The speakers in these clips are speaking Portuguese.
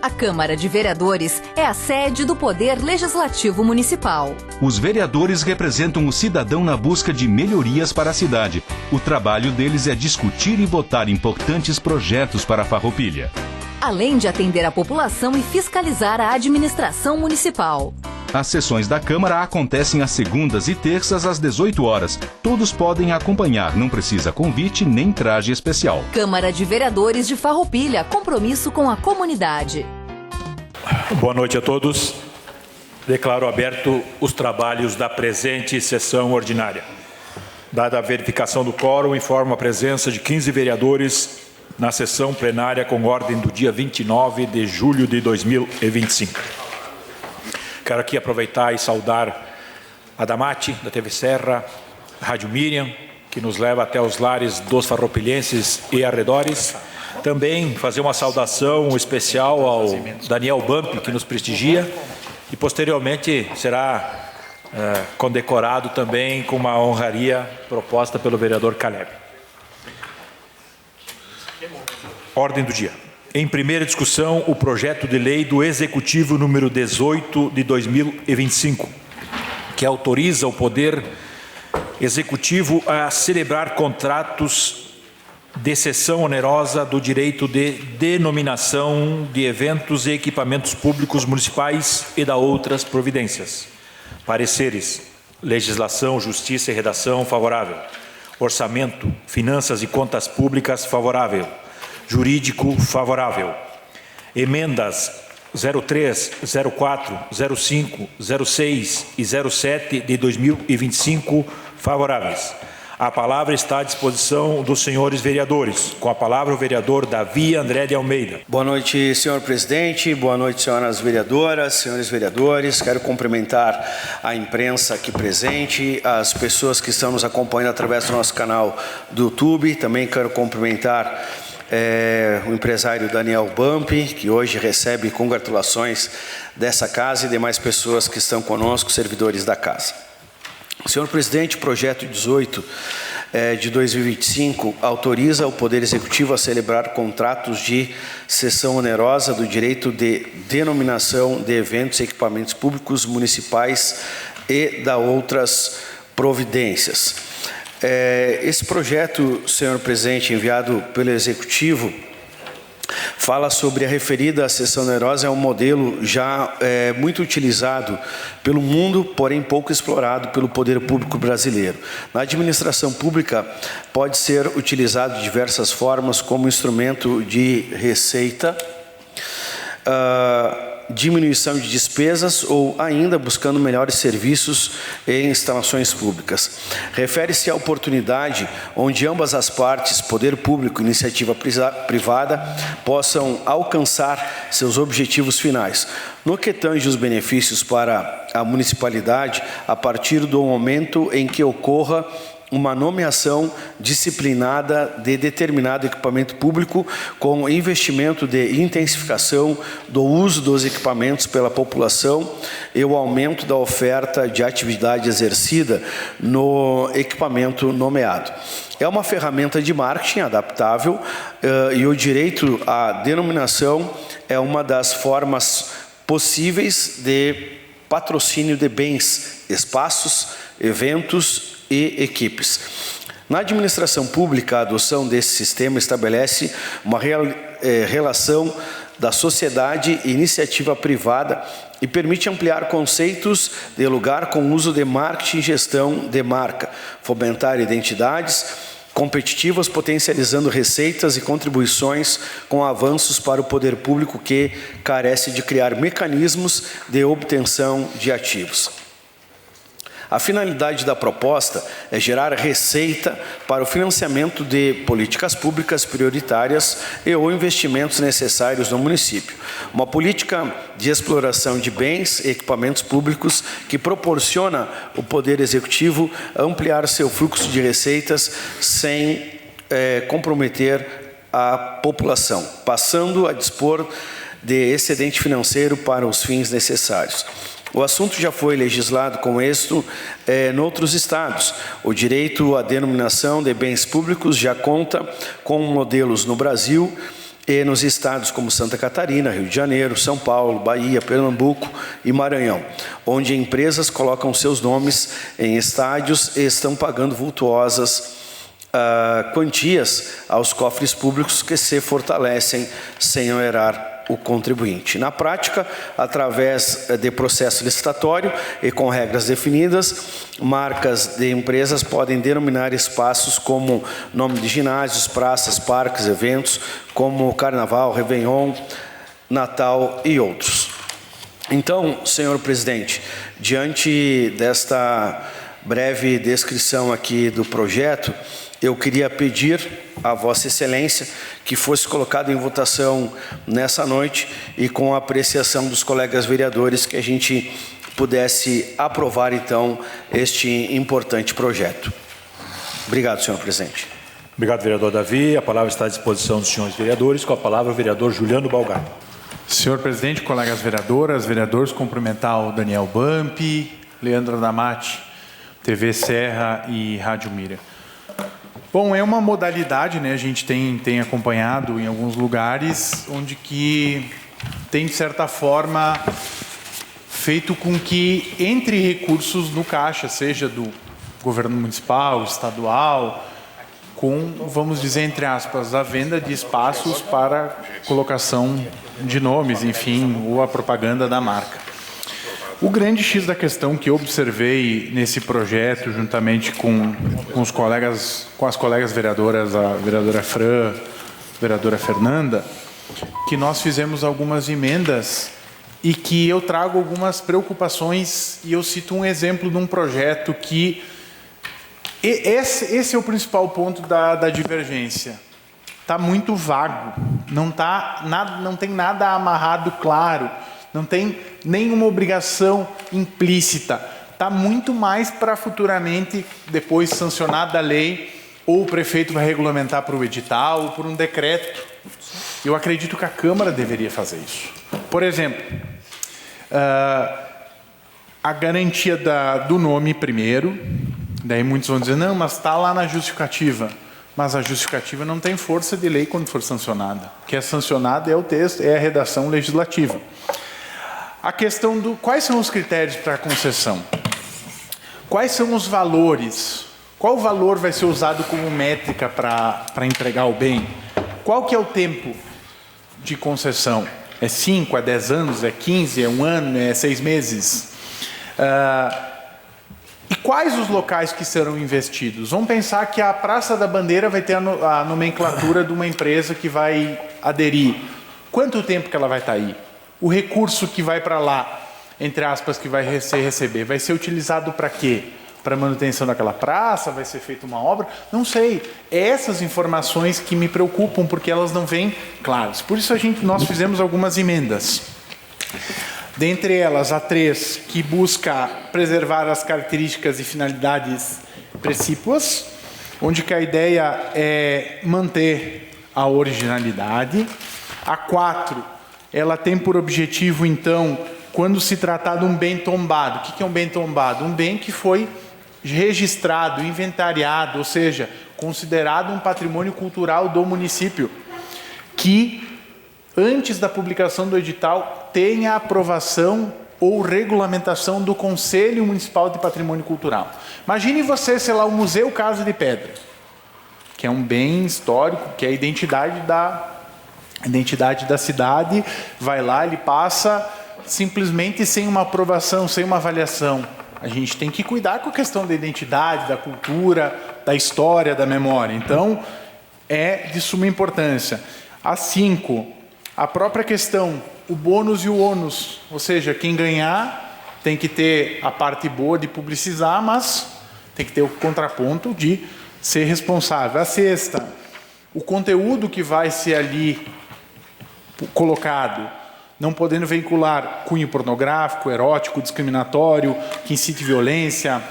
A Câmara de Vereadores é a sede do Poder Legislativo Municipal. Os vereadores representam o cidadão na busca de melhorias para a cidade. O trabalho deles é discutir e votar importantes projetos para a Farroupilha. Além de atender a população e fiscalizar a administração municipal. As sessões da Câmara acontecem às segundas e terças às 18 horas. Todos podem acompanhar, não precisa convite nem traje especial. Câmara de Vereadores de Farroupilha, compromisso com a comunidade. Boa noite a todos. Declaro aberto os trabalhos da presente sessão ordinária. Dada a verificação do quórum, informo a presença de 15 vereadores na sessão plenária com ordem do dia 29 de julho de 2025. Quero aqui aproveitar e saudar a Damate, da TV Serra, a Rádio Miriam, que nos leva até os lares dos farroupilhenses e arredores. Também fazer uma saudação especial ao Daniel Bump, que nos prestigia, e posteriormente será condecorado também com uma honraria proposta pelo vereador Caleb. Ordem do dia. Em primeira discussão, o projeto de lei do Executivo número 18 de 2025, que autoriza o Poder Executivo a celebrar contratos de cessão onerosa do direito de denominação de eventos e equipamentos públicos municipais e da outras providências. Pareceres: legislação, justiça e redação, favorável. Orçamento, finanças e contas públicas, favorável. Jurídico, favorável. Emendas 03, 04, 05, 06 e 07 de 2025, favoráveis. A palavra está à disposição dos senhores vereadores. Com a palavra, o vereador Davi André de Almeida. Boa noite, senhor presidente. Boa noite, senhoras vereadoras, senhores vereadores. Quero cumprimentar a imprensa aqui presente, as pessoas que estão nos acompanhando através do nosso canal do YouTube. Também quero cumprimentar o empresário Daniel Bump, que hoje recebe congratulações dessa casa e demais pessoas que estão conosco, servidores da casa. Senhor presidente, o projeto 18 de 2025 autoriza o Poder Executivo a celebrar contratos de cessão onerosa do direito de denominação de eventos e equipamentos públicos municipais e da outras providências. Esse projeto, senhor presidente, enviado pelo Executivo, fala sobre a referida cessão onerosa. É um modelo já muito utilizado pelo mundo, porém pouco explorado pelo poder público brasileiro. Na administração pública, pode ser utilizado de diversas formas como instrumento de receita, diminuição de despesas ou ainda buscando melhores serviços em instalações públicas. Refere-se à oportunidade onde ambas as partes, poder público e iniciativa privada, possam alcançar seus objetivos finais. No que tange os benefícios para a municipalidade, a partir do momento em que ocorra uma nomeação disciplinada de determinado equipamento público com investimento de intensificação do uso dos equipamentos pela população e o aumento da oferta de atividade exercida no equipamento nomeado. É uma ferramenta de marketing adaptável e o direito à denominação é uma das formas possíveis de patrocínio de bens, espaços, eventos e equipes. Na administração pública, a adoção desse sistema estabelece uma relação da sociedade e iniciativa privada e permite ampliar conceitos de lugar com o uso de marketing e gestão de marca, fomentar identidades competitivas, potencializando receitas e contribuições com avanços para o poder público que carece de criar mecanismos de obtenção de ativos. A finalidade da proposta é gerar receita para o financiamento de políticas públicas prioritárias e ou investimentos necessários no município. Uma política de exploração de bens e equipamentos públicos que proporciona ao Poder Executivo ampliar seu fluxo de receitas sem comprometer a população, passando a dispor de excedente financeiro para os fins necessários. O assunto já foi legislado com êxito em outros estados. O direito à denominação de bens públicos já conta com modelos no Brasil e nos estados como Santa Catarina, Rio de Janeiro, São Paulo, Bahia, Pernambuco e Maranhão, onde empresas colocam seus nomes em estádios e estão pagando vultuosas quantias aos cofres públicos que se fortalecem sem onerar o contribuinte. Na prática, através de processo licitatório e com regras definidas, marcas de empresas podem denominar espaços como nome de ginásios, praças, parques, eventos, como Carnaval, Réveillon, Natal e outros. Então, senhor presidente, diante desta breve descrição aqui do projeto, eu queria pedir a Vossa Excelência que fosse colocado em votação nessa noite e com a apreciação dos colegas vereadores que a gente pudesse aprovar, então, este importante projeto. Obrigado, senhor presidente. Obrigado, vereador Davi. A palavra está à disposição dos senhores vereadores. Com a palavra, o vereador Juliano Balgar. Senhor presidente, colegas vereadoras, vereadores, cumprimentar o Daniel Bampi, Leandro Damati, TV Serra e Rádio Mira. Bom, é uma modalidade, né? A gente tem acompanhado em alguns lugares, onde que tem, de certa forma, feito com que entre recursos no caixa, seja do governo municipal, estadual, com, vamos dizer, entre aspas, a venda de espaços para colocação de nomes, enfim, ou a propaganda da marca. O grande X da questão que eu observei nesse projeto, juntamente com as colegas vereadoras, a vereadora Fran, a vereadora Fernanda, que nós fizemos algumas emendas e que eu trago algumas preocupações, e eu cito um exemplo de um projeto que esse é o principal ponto da divergência. Está muito vago, não tem nada amarrado claro, não tem nenhuma obrigação implícita. Está muito mais para futuramente, depois sancionada a lei, ou o prefeito vai regulamentar por um edital, ou por um decreto. Eu acredito que a Câmara deveria fazer isso. Por exemplo, a garantia do nome primeiro, daí muitos vão dizer, não, mas está lá na justificativa. Mas a justificativa não tem força de lei quando for sancionada. O que é sancionado é o texto, é a redação legislativa. A questão do quais são os critérios para a concessão? Quais são os valores? Qual valor vai ser usado como métrica para entregar o bem? Qual que é o tempo de concessão? É 5, é 10 anos, é 15, é 1 ano, é 6 meses? E quais os locais que serão investidos? Vamos pensar que a Praça da Bandeira vai ter a nomenclatura de uma empresa que vai aderir. Quanto tempo que ela vai estar aí? O recurso que vai para lá, entre aspas, que vai receber, vai ser utilizado para quê? Para manutenção daquela praça? Vai ser feita uma obra? Não sei. Essas informações que me preocupam, porque elas não vêm claras. Por isso nós fizemos algumas emendas. Dentre elas, a 3, que busca preservar as características e finalidades precípuas, onde que a ideia é manter a originalidade. A 4, ela tem por objetivo, então, quando se tratar de um bem tombado. O que é um bem tombado? Um bem que foi registrado, inventariado, ou seja, considerado um patrimônio cultural do município, que, antes da publicação do edital, tenha aprovação ou regulamentação do Conselho Municipal de Patrimônio Cultural. Imagine você, sei lá, o Museu Casa de Pedra, que é um bem histórico, que é a identidade da cidade, vai lá, ele passa simplesmente sem uma aprovação, sem uma avaliação. A gente tem que cuidar com a questão da identidade, da cultura, da história, da memória. Então, é de suma importância. A 5, a própria questão, o bônus e o ônus, ou seja, quem ganhar tem que ter a parte boa de publicizar, mas tem que ter o contraponto de ser responsável. A 6, o conteúdo que vai ser ali colocado, não podendo vincular cunho pornográfico, erótico, discriminatório, que incite violência,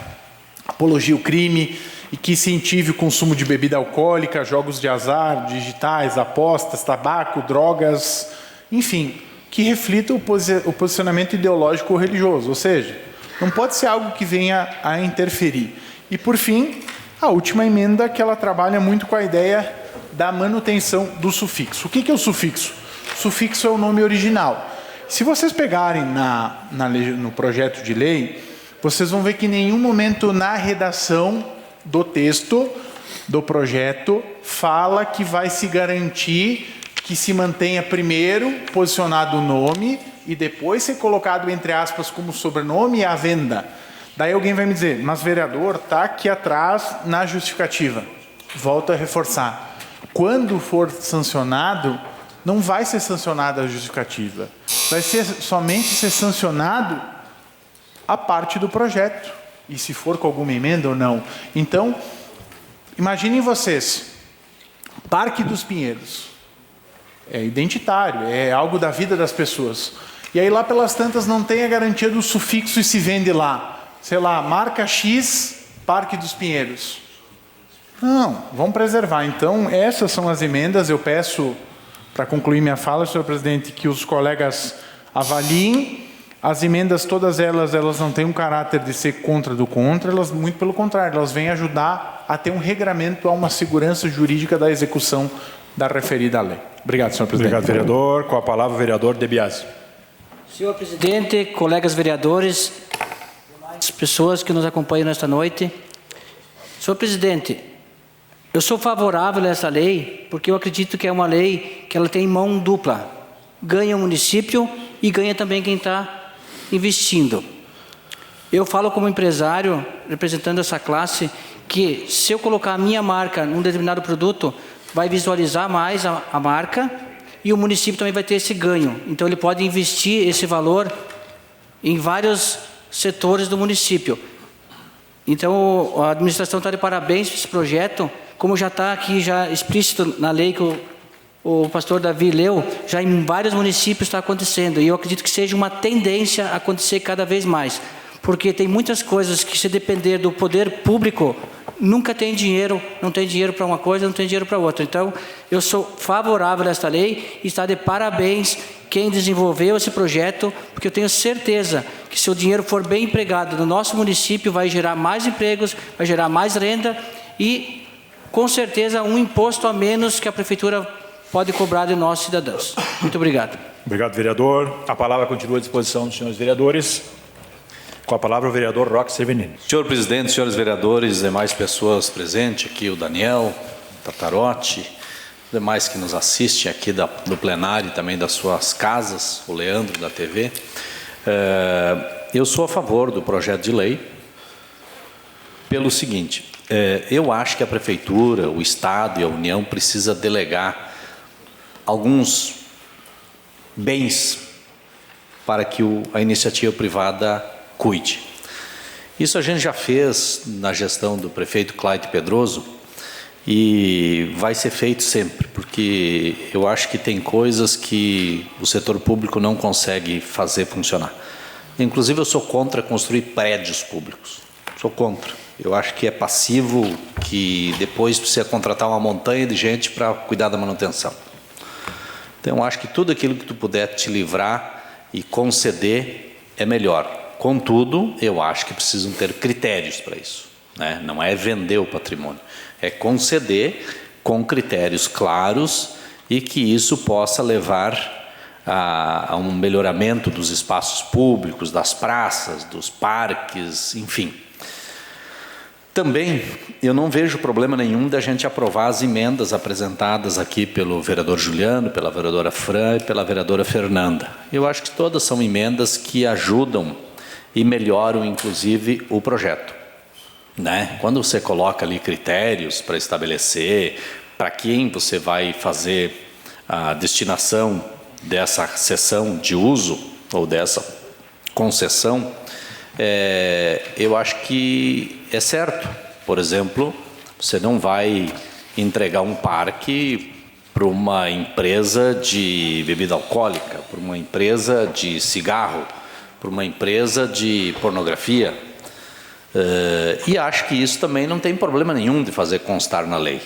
apologia ao crime e que incentive o consumo de bebida alcoólica, jogos de azar, digitais, apostas, tabaco, drogas, enfim, que reflita o posicionamento ideológico ou religioso, ou seja, não pode ser algo que venha a interferir. E, por fim, a última emenda, que ela trabalha muito com a ideia da manutenção do sufixo. O que é o sufixo? O sufixo é o nome original. Se vocês pegarem no projeto de lei, vocês vão ver que em nenhum momento na redação do texto do projeto fala que vai se garantir que se mantenha primeiro posicionado o nome e depois ser colocado entre aspas como sobrenome à venda. Daí alguém vai me dizer, mas vereador, está aqui atrás na justificativa. Volto a reforçar. Quando for sancionado, não vai ser sancionada a justificativa. Vai ser somente ser sancionado a parte do projeto. E se for com alguma emenda ou não. Então, imaginem vocês, Parque dos Pinheiros. É identitário, é algo da vida das pessoas. E aí lá pelas tantas não tem a garantia do sufixo e se vende lá. Sei lá, marca X, Parque dos Pinheiros. Não, vamos preservar. Então, essas são as emendas. Eu peço, para concluir minha fala, senhor presidente, que os colegas avaliem. As emendas, todas elas não têm um caráter de ser contra do contra, elas, muito pelo contrário, elas vêm ajudar a ter um regramento, a uma segurança jurídica da execução da referida lei. Obrigado, senhor presidente. Obrigado, vereador. Com a palavra, o vereador De Biasi. Senhor presidente, colegas vereadores, as pessoas que nos acompanham nesta noite. Senhor presidente, eu sou favorável a essa lei porque eu acredito que é uma lei que ela tem mão dupla. Ganha o município e ganha também quem está investindo. Eu falo como empresário, representando essa classe, que se eu colocar a minha marca num determinado produto, vai visualizar mais a marca e o município também vai ter esse ganho. Então ele pode investir esse valor em vários setores do município. Então a administração está de parabéns por esse projeto, como já está aqui já explícito na lei que o pastor Davi leu, já em vários municípios está acontecendo. E eu acredito que seja uma tendência a acontecer cada vez mais. Porque tem muitas coisas que, se depender do poder público, nunca tem dinheiro, não tem dinheiro para uma coisa, não tem dinheiro para outra. Então, eu sou favorável a esta lei e está de parabéns quem desenvolveu esse projeto, porque eu tenho certeza que, se o dinheiro for bem empregado no nosso município, vai gerar mais empregos, vai gerar mais renda e, com certeza, um imposto a menos que a prefeitura pode cobrar de nós, cidadãos. Muito obrigado. Obrigado, vereador. A palavra continua à disposição dos senhores vereadores. Com a palavra, o vereador Roque Severino. Senhor presidente, senhores vereadores, demais pessoas presentes aqui, o Daniel, o Tatarotti, demais que nos assistem aqui do plenário e também das suas casas, o Leandro da TV. Eu sou a favor do projeto de lei pelo seguinte, eu acho que a prefeitura, o Estado e a União precisa delegar alguns bens para que a iniciativa privada cuide. Isso a gente já fez na gestão do prefeito Cláudio Pedroso e vai ser feito sempre, porque eu acho que tem coisas que o setor público não consegue fazer funcionar. Inclusive, eu sou contra construir prédios públicos. Sou contra. Eu acho que é passivo, que depois precisa contratar uma montanha de gente para cuidar da manutenção. Então, eu acho que tudo aquilo que tu puder te livrar e conceder é melhor. Contudo, eu acho que precisam ter critérios para isso, né? Não é vender o patrimônio, é conceder com critérios claros e que isso possa levar a um melhoramento dos espaços públicos, das praças, dos parques, enfim. Também, eu não vejo problema nenhum da gente aprovar as emendas apresentadas aqui pelo vereador Juliano, pela vereadora Fran e pela vereadora Fernanda. Eu acho que todas são emendas que ajudam e melhoram, inclusive, o projeto, né? Quando você coloca ali critérios para estabelecer para quem você vai fazer a destinação dessa cessão de uso ou dessa concessão, eu acho que é certo. Por exemplo, você não vai entregar um parque para uma empresa de bebida alcoólica, para uma empresa de cigarro, para uma empresa de pornografia. E acho que isso também não tem problema nenhum de fazer constar na lei.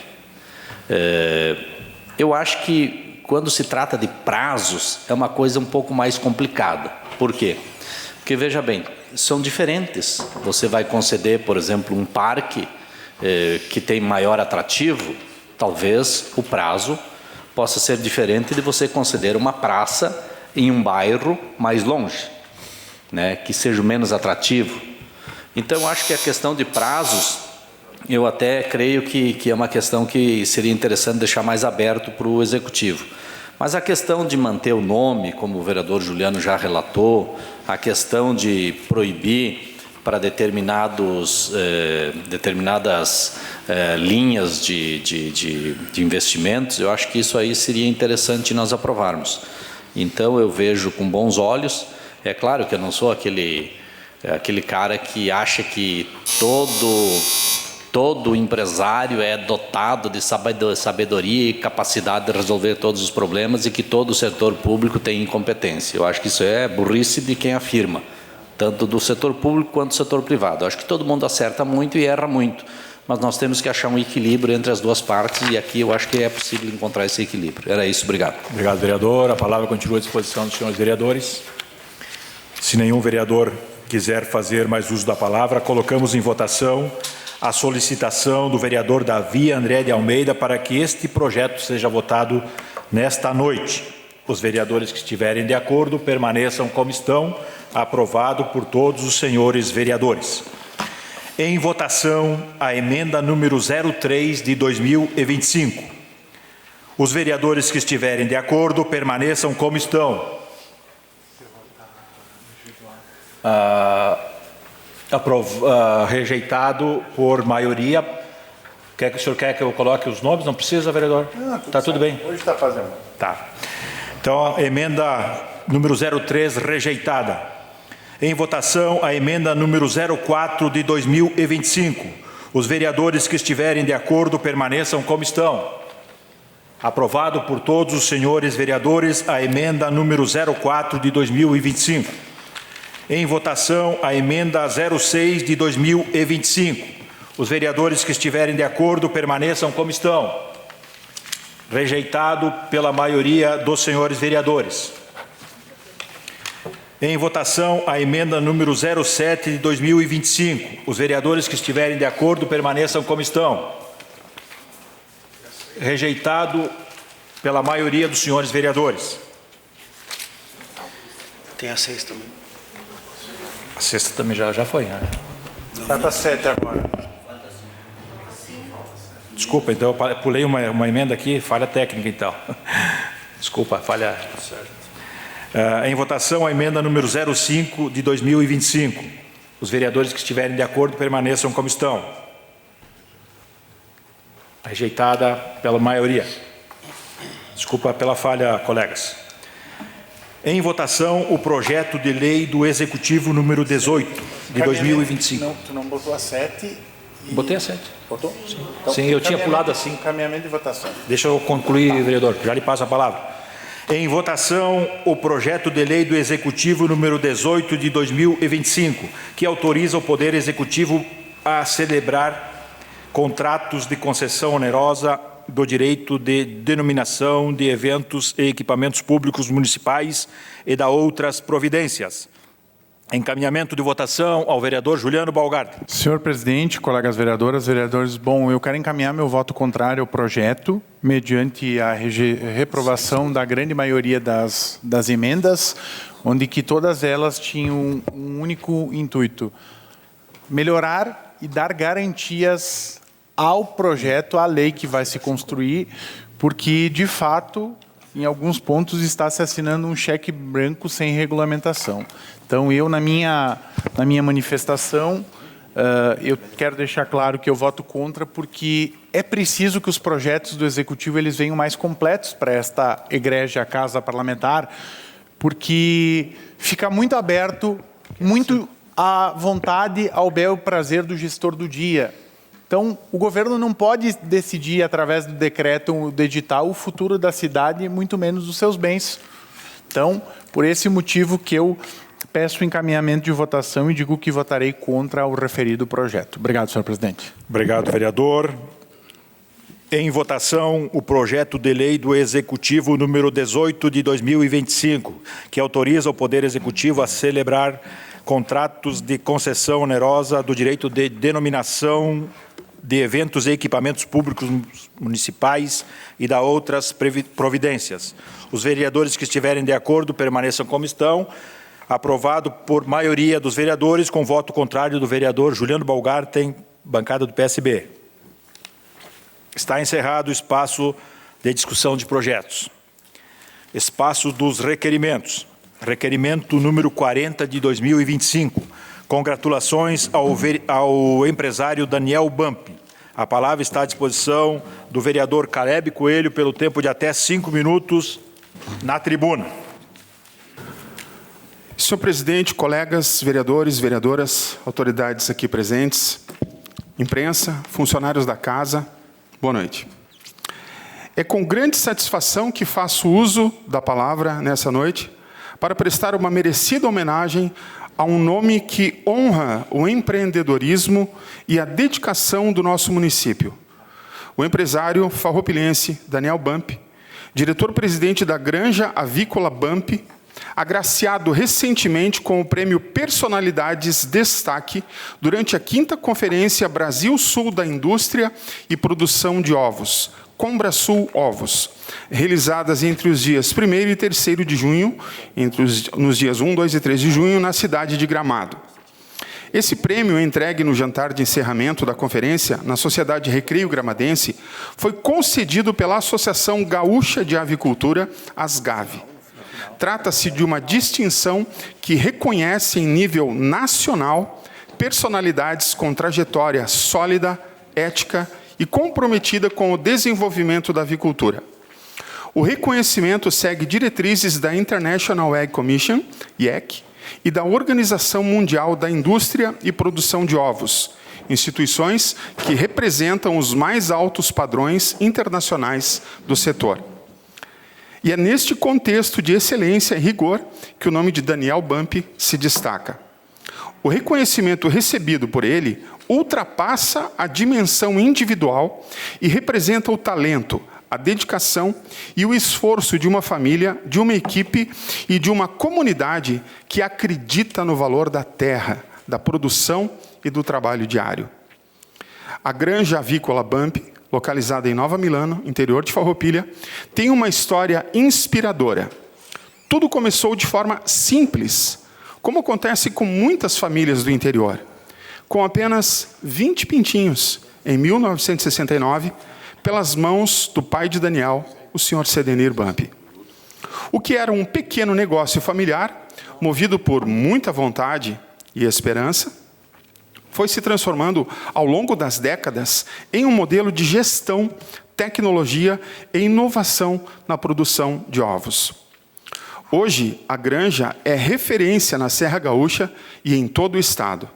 Eu acho que quando se trata de prazos é uma coisa um pouco mais complicada. Por quê? Porque, veja bem, são diferentes. Você vai conceder, por exemplo, um parque que tem maior atrativo, talvez o prazo possa ser diferente de você conceder uma praça em um bairro mais longe, né, que seja menos atrativo. Então, eu acho que a questão de prazos, eu até creio que é uma questão que seria interessante deixar mais aberto para o Executivo. Mas a questão de manter o nome, como o vereador Juliano já relatou, a questão de proibir para determinadas linhas de investimentos, eu acho que isso aí seria interessante nós aprovarmos. Então, eu vejo com bons olhos. É claro que eu não sou aquele cara que acha que todo empresário é dotado de sabedoria e capacidade de resolver todos os problemas e que todo o setor público tem incompetência. Eu acho que isso é burrice de quem afirma, tanto do setor público quanto do setor privado. Eu acho que todo mundo acerta muito e erra muito, mas nós temos que achar um equilíbrio entre as duas partes e aqui eu acho que é possível encontrar esse equilíbrio. Era isso, obrigado. Obrigado, vereador. A palavra continua à disposição dos senhores vereadores. Se nenhum vereador quiser fazer mais uso da palavra, colocamos em votação a solicitação do vereador Davi André de Almeida para que este projeto seja votado nesta noite. Os vereadores que estiverem de acordo permaneçam como estão. Aprovado por todos os senhores vereadores. Em votação, a emenda número 03 de 2025. Os vereadores que estiverem de acordo permaneçam como estão. Rejeitado por maioria. O senhor quer que eu coloque os nomes? Não precisa, vereador? Está tudo bem? Hoje está fazendo. Tá. Então, a emenda número 03 rejeitada. Em votação, a emenda número 04 de 2025. Os vereadores que estiverem de acordo permaneçam como estão. Aprovado por todos os senhores vereadores a emenda número 04 de 2025. Em votação, a emenda 06 de 2025. Os vereadores que estiverem de acordo permaneçam como estão. Rejeitado pela maioria dos senhores vereadores. Em votação, a emenda número 07 de 2025. Os vereadores que estiverem de acordo permaneçam como estão. Rejeitado pela maioria dos senhores vereadores. Tem a 6 também. A sexta também já foi, né? Falta 7 agora. Desculpa, então eu pulei uma emenda aqui, falha técnica então. Desculpa, falha. Em votação, a emenda número 05 de 2025. Os vereadores que estiverem de acordo permaneçam como estão. Rejeitada pela maioria. Desculpa pela falha, colegas. Em votação, o projeto de lei do Executivo número 18 de 2025. Tu não botou a 7? Botei a 7. Botou? Sim, Então, sim, eu tinha pulado assim. Encaminhamento de votação. Deixa eu concluir, vereador, já lhe passo a palavra. Em votação, o projeto de lei do Executivo número 18 de 2025, que autoriza o Poder Executivo a celebrar contratos de concessão onerosa do direito de denominação de eventos e equipamentos públicos municipais e da outras providências. Encaminhamento de votação ao vereador Juliano Balgardi. Senhor presidente, colegas vereadoras, vereadores, bom, eu quero encaminhar meu voto contrário ao projeto, mediante a reprovação da grande maioria das emendas, onde que todas elas tinham um único intuito: melhorar e dar garantias ao projeto, à lei que vai se construir, porque, de fato, em alguns pontos está se assinando um cheque branco sem regulamentação. Então, eu, na minha manifestação, eu quero deixar claro que eu voto contra, porque é preciso que os projetos do Executivo eles venham mais completos para esta egrégia Casa Parlamentar, porque fica muito aberto, muito à vontade, ao bel prazer do gestor do dia. Então, o governo não pode decidir, através do decreto, do edital, o futuro da cidade, muito menos dos seus bens. Então, por esse motivo que eu peço encaminhamento de votação e digo que votarei contra o referido projeto. Obrigado, senhor presidente. Obrigado, vereador. Em votação, o projeto de lei do Executivo número 18 de 2025, que autoriza o Poder Executivo a celebrar contratos de concessão onerosa do direito de denominação de eventos e equipamentos públicos municipais e da outras providências. Os vereadores que estiverem de acordo permaneçam como estão. Aprovado por maioria dos vereadores, com voto contrário do vereador Juliano Balgarten, bancada do PSB. Está encerrado o espaço de discussão de projetos. Espaço dos requerimentos. Requerimento número 40 de 2025. Congratulações ao empresário Daniel Bump. A palavra está à disposição do vereador Caleb Coelho pelo tempo de até 5 minutos na tribuna. Senhor presidente, colegas, vereadores, vereadoras, autoridades aqui presentes, imprensa, funcionários da casa, boa noite. É com grande satisfação que faço uso da palavra nessa noite para prestar uma merecida homenagem a um nome que honra o empreendedorismo e a dedicação do nosso município. O empresário farroupilense Daniel Bump, diretor-presidente da Granja Avícola Bump, agraciado recentemente com o prêmio Personalidades Destaque durante a 5ª Conferência Brasil-Sul da Indústria e Produção de Ovos, Combrasul Ovos, realizadas entre os dias 1º e 3º de junho, nos dias 1, 2 e 3 de junho, na cidade de Gramado. Esse prêmio, entregue no jantar de encerramento da conferência na Sociedade Recreio Gramadense, foi concedido pela Associação Gaúcha de Avicultura, ASGAV. Trata-se de uma distinção que reconhece em nível nacional personalidades com trajetória sólida, ética e comprometida com o desenvolvimento da avicultura. O reconhecimento segue diretrizes da International Egg Commission, IEC, e da Organização Mundial da Indústria e Produção de Ovos, instituições que representam os mais altos padrões internacionais do setor. E é neste contexto de excelência e rigor que o nome de Daniel Bump se destaca. O reconhecimento recebido por ele ultrapassa a dimensão individual e representa o talento, a dedicação e o esforço de uma família, de uma equipe e de uma comunidade que acredita no valor da terra, da produção e do trabalho diário. A Granja Avícola Bump, localizada em Nova Milano, interior de Farroupilha, tem uma história inspiradora. Tudo começou de forma simples, como acontece com muitas famílias do interior. Com apenas 20 pintinhos, em 1969, pelas mãos do pai de Daniel, o senhor Sedenir Bump. O que era um pequeno negócio familiar, movido por muita vontade e esperança, foi se transformando ao longo das décadas em um modelo de gestão, tecnologia e inovação na produção de ovos. Hoje, a granja é referência na Serra Gaúcha e em todo o estado.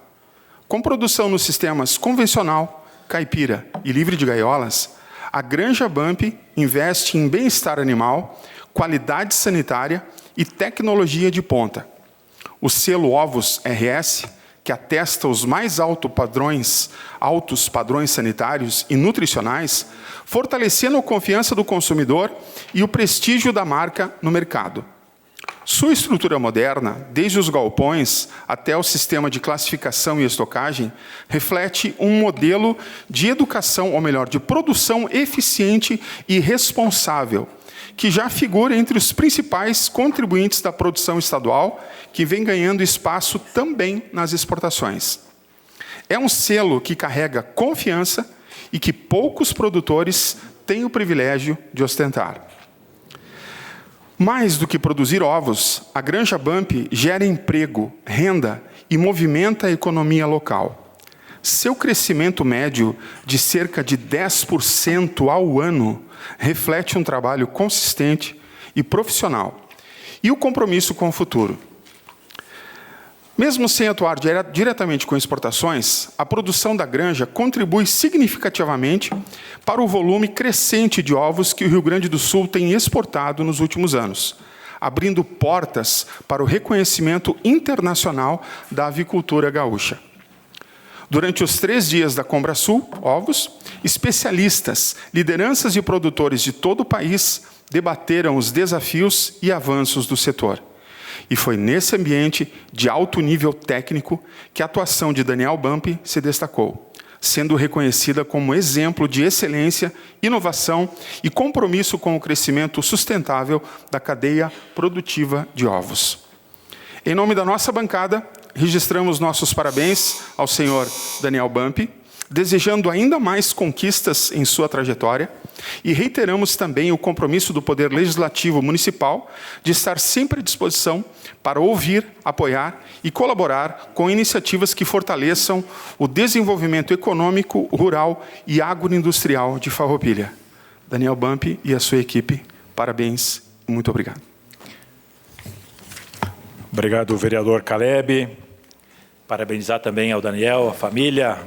Com produção nos sistemas convencional, caipira e livre de gaiolas, a Granja Bump investe em bem-estar animal, qualidade sanitária e tecnologia de ponta. O selo Ovos RS, que atesta os mais altos padrões sanitários e nutricionais, fortalecendo a confiança do consumidor e o prestígio da marca no mercado. Sua estrutura moderna, desde os galpões até o sistema de classificação e estocagem, reflete um modelo de educação, ou melhor, de produção eficiente e responsável, que já figura entre os principais contribuintes da produção estadual, que vem ganhando espaço também nas exportações. É um selo que carrega confiança e que poucos produtores têm o privilégio de ostentar. Mais do que produzir ovos, a Granja Bump gera emprego, renda e movimenta a economia local. Seu crescimento médio de cerca de 10% ao ano reflete um trabalho consistente e profissional e o compromisso com o futuro. Mesmo sem atuar diretamente com exportações, a produção da granja contribui significativamente para o volume crescente de ovos que o Rio Grande do Sul tem exportado nos últimos anos, abrindo portas para o reconhecimento internacional da avicultura gaúcha. Durante os 3 dias da Combrasul Ovos, especialistas, lideranças e produtores de todo o país debateram os desafios e avanços do setor. E foi nesse ambiente de alto nível técnico que a atuação de Daniel Bump se destacou, sendo reconhecida como exemplo de excelência, inovação e compromisso com o crescimento sustentável da cadeia produtiva de ovos. Em nome da nossa bancada, registramos nossos parabéns ao senhor Daniel Bump, desejando ainda mais conquistas em sua trajetória, e reiteramos também o compromisso do Poder Legislativo Municipal de estar sempre à disposição para ouvir, apoiar e colaborar com iniciativas que fortaleçam o desenvolvimento econômico, rural e agroindustrial de Farroupilha. Daniel Bump e a sua equipe, parabéns e muito obrigado. Obrigado, vereador Caleb. Parabenizar também ao Daniel, a família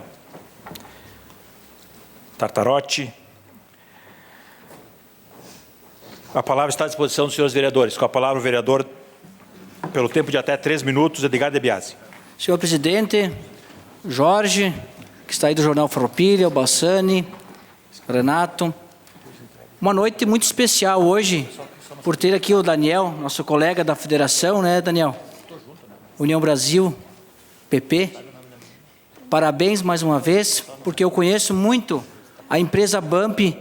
Tartarotti. A palavra está à disposição dos senhores vereadores. Com a palavra o vereador, pelo tempo de até 3 minutos, Edgar de Biasi. Senhor presidente, Jorge, que está aí do Jornal Farroupilha, o Balsani, Renato. Uma noite muito especial hoje, por ter aqui o Daniel, nosso colega da federação, né, Daniel? União Brasil, PP. Parabéns mais uma vez, porque eu conheço muito a empresa Bump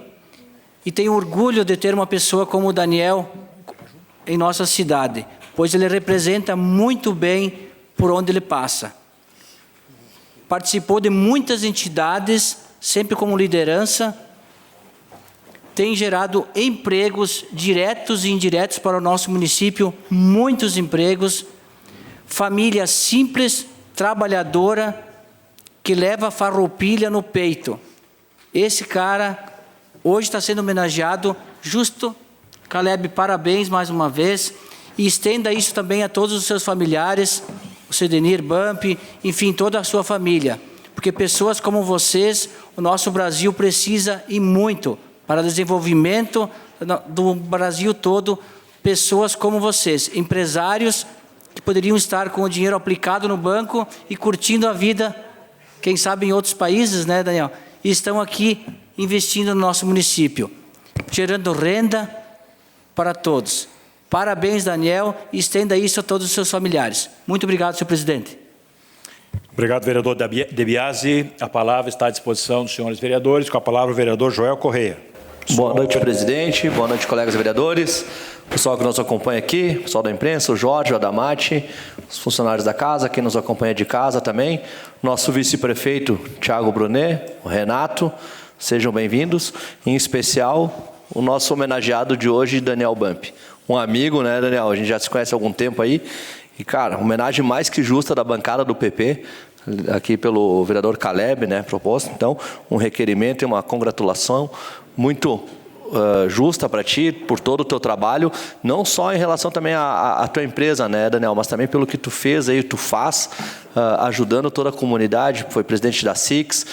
e tenho orgulho de ter uma pessoa como o Daniel em nossa cidade, pois ele representa muito bem por onde ele passa. Participou de muitas entidades, sempre como liderança, tem gerado empregos diretos e indiretos para o nosso município, muitos empregos, família simples, trabalhadora, que leva a Farroupilha no peito. Esse cara hoje está sendo homenageado, justo. Caleb, parabéns mais uma vez, e estenda isso também a todos os seus familiares, o Sedenir Bump, enfim, toda a sua família, porque pessoas como vocês, o nosso Brasil precisa e muito para o desenvolvimento do Brasil todo, pessoas como vocês, empresários que poderiam estar com o dinheiro aplicado no banco e curtindo a vida, quem sabe em outros países, né, Daniel? E estão aqui investindo no nosso município, gerando renda para todos. Parabéns, Daniel, e estenda isso a todos os seus familiares. Muito obrigado, senhor presidente. Obrigado, vereador De Biasi. A palavra está à disposição dos senhores vereadores. Com a palavra o vereador Joel Correia. Boa noite, presidente. Boa noite, colegas vereadores. Pessoal que nos acompanha aqui, pessoal da imprensa, o Jorge, o Adamati, os funcionários da casa, quem nos acompanha de casa também, nosso vice-prefeito Thiago Brunet, o Renato, sejam bem-vindos. Em especial, o nosso homenageado de hoje, Daniel Bump. Um amigo, né, Daniel? A gente já se conhece há algum tempo aí. E, cara, homenagem mais que justa da bancada do PP, aqui pelo vereador Caleb, né, proposto. Então, um requerimento e uma congratulação muito justa para ti, por todo o teu trabalho, não só em relação também à tua empresa, né, Daniel, mas também pelo que tu fez aí, tu faz, ajudando toda a comunidade, foi presidente da SIX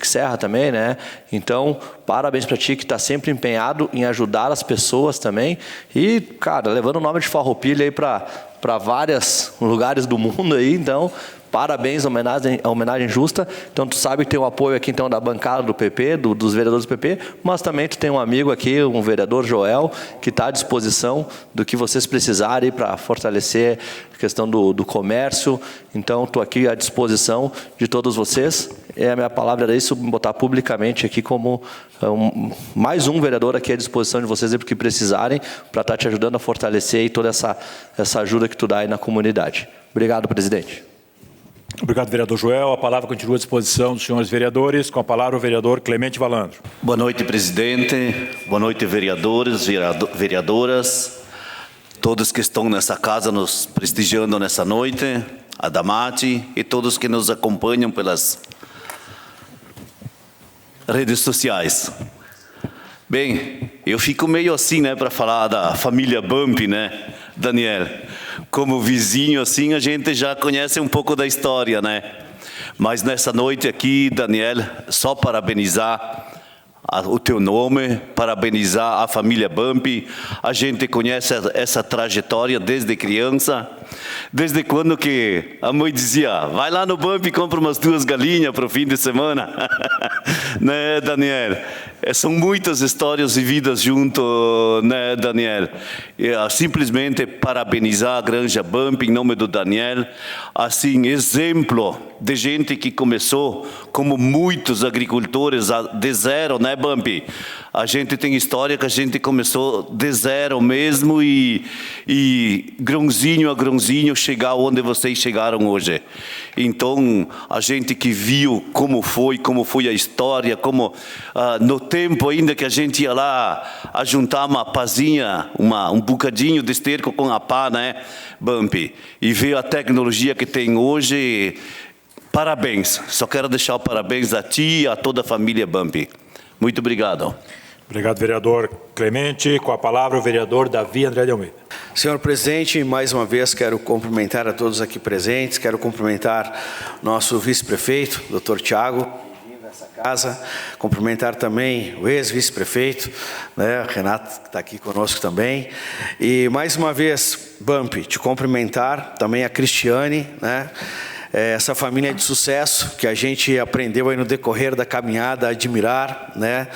Serra também, né, então, parabéns para ti que está sempre empenhado em ajudar as pessoas também, e, cara, levando o nome de Farroupilha aí para vários lugares do mundo aí, então, parabéns, a homenagem justa. Então, tu sabe que tem o apoio aqui, então, da bancada do PP, dos vereadores do PP, mas também tu tem um amigo aqui, um vereador Joel, que está à disposição do que vocês precisarem para fortalecer a questão do comércio. Então, estou aqui à disposição de todos vocês. A minha palavra era isso, botar publicamente aqui como mais um vereador aqui à disposição de vocês, para o que precisarem, para estar te ajudando a fortalecer aí toda essa ajuda que tu dá aí na comunidade. Obrigado, presidente. Obrigado, vereador Joel. A palavra continua à disposição dos senhores vereadores. Com a palavra o vereador Clemente Valandro. Boa noite, presidente. Boa noite, vereadores, vereadoras. Todos que estão nessa casa nos prestigiando nessa noite. A Damati e todos que nos acompanham pelas redes sociais. Bem, eu fico meio assim, né, para falar da família Bump, né, Daniel? Como vizinho, assim, a gente já conhece um pouco da história, né? Mas nessa noite aqui, Daniel, só parabenizar o teu nome, parabenizar a família Bump. A gente conhece essa trajetória desde criança. Desde quando que a mãe dizia, vai lá no Bump e compra umas 2 galinhas para o fim de semana? Né, Daniel? São muitas histórias vividas junto, né, Daniel? Simplesmente parabenizar a Granja Bump em nome do Daniel. Assim, exemplo de gente que começou como muitos agricultores de zero, né, Bump? A gente tem história que a gente começou de zero mesmo e grãozinho a grãozinho chegar onde vocês chegaram hoje. Então, a gente que viu como foi a história, como no tempo ainda que a gente ia lá a juntar uma pazinha, um bocadinho de esterco com a pá, né, Bump? E ver a tecnologia que tem hoje, parabéns. Só quero deixar o parabéns a ti e a toda a família Bump. Muito obrigado. Obrigado, vereador Clemente. Com a palavra, o vereador Davi André de Almeida. Senhor presidente, mais uma vez quero cumprimentar a todos aqui presentes, quero cumprimentar nosso vice-prefeito, doutor Tiago, nessa casa, cumprimentar também o ex-vice-prefeito, né, Renato, que está aqui conosco também, e mais uma vez, Bump, te cumprimentar, também a Cristiane, né, essa família de sucesso que a gente aprendeu aí no decorrer da caminhada a admirar, né?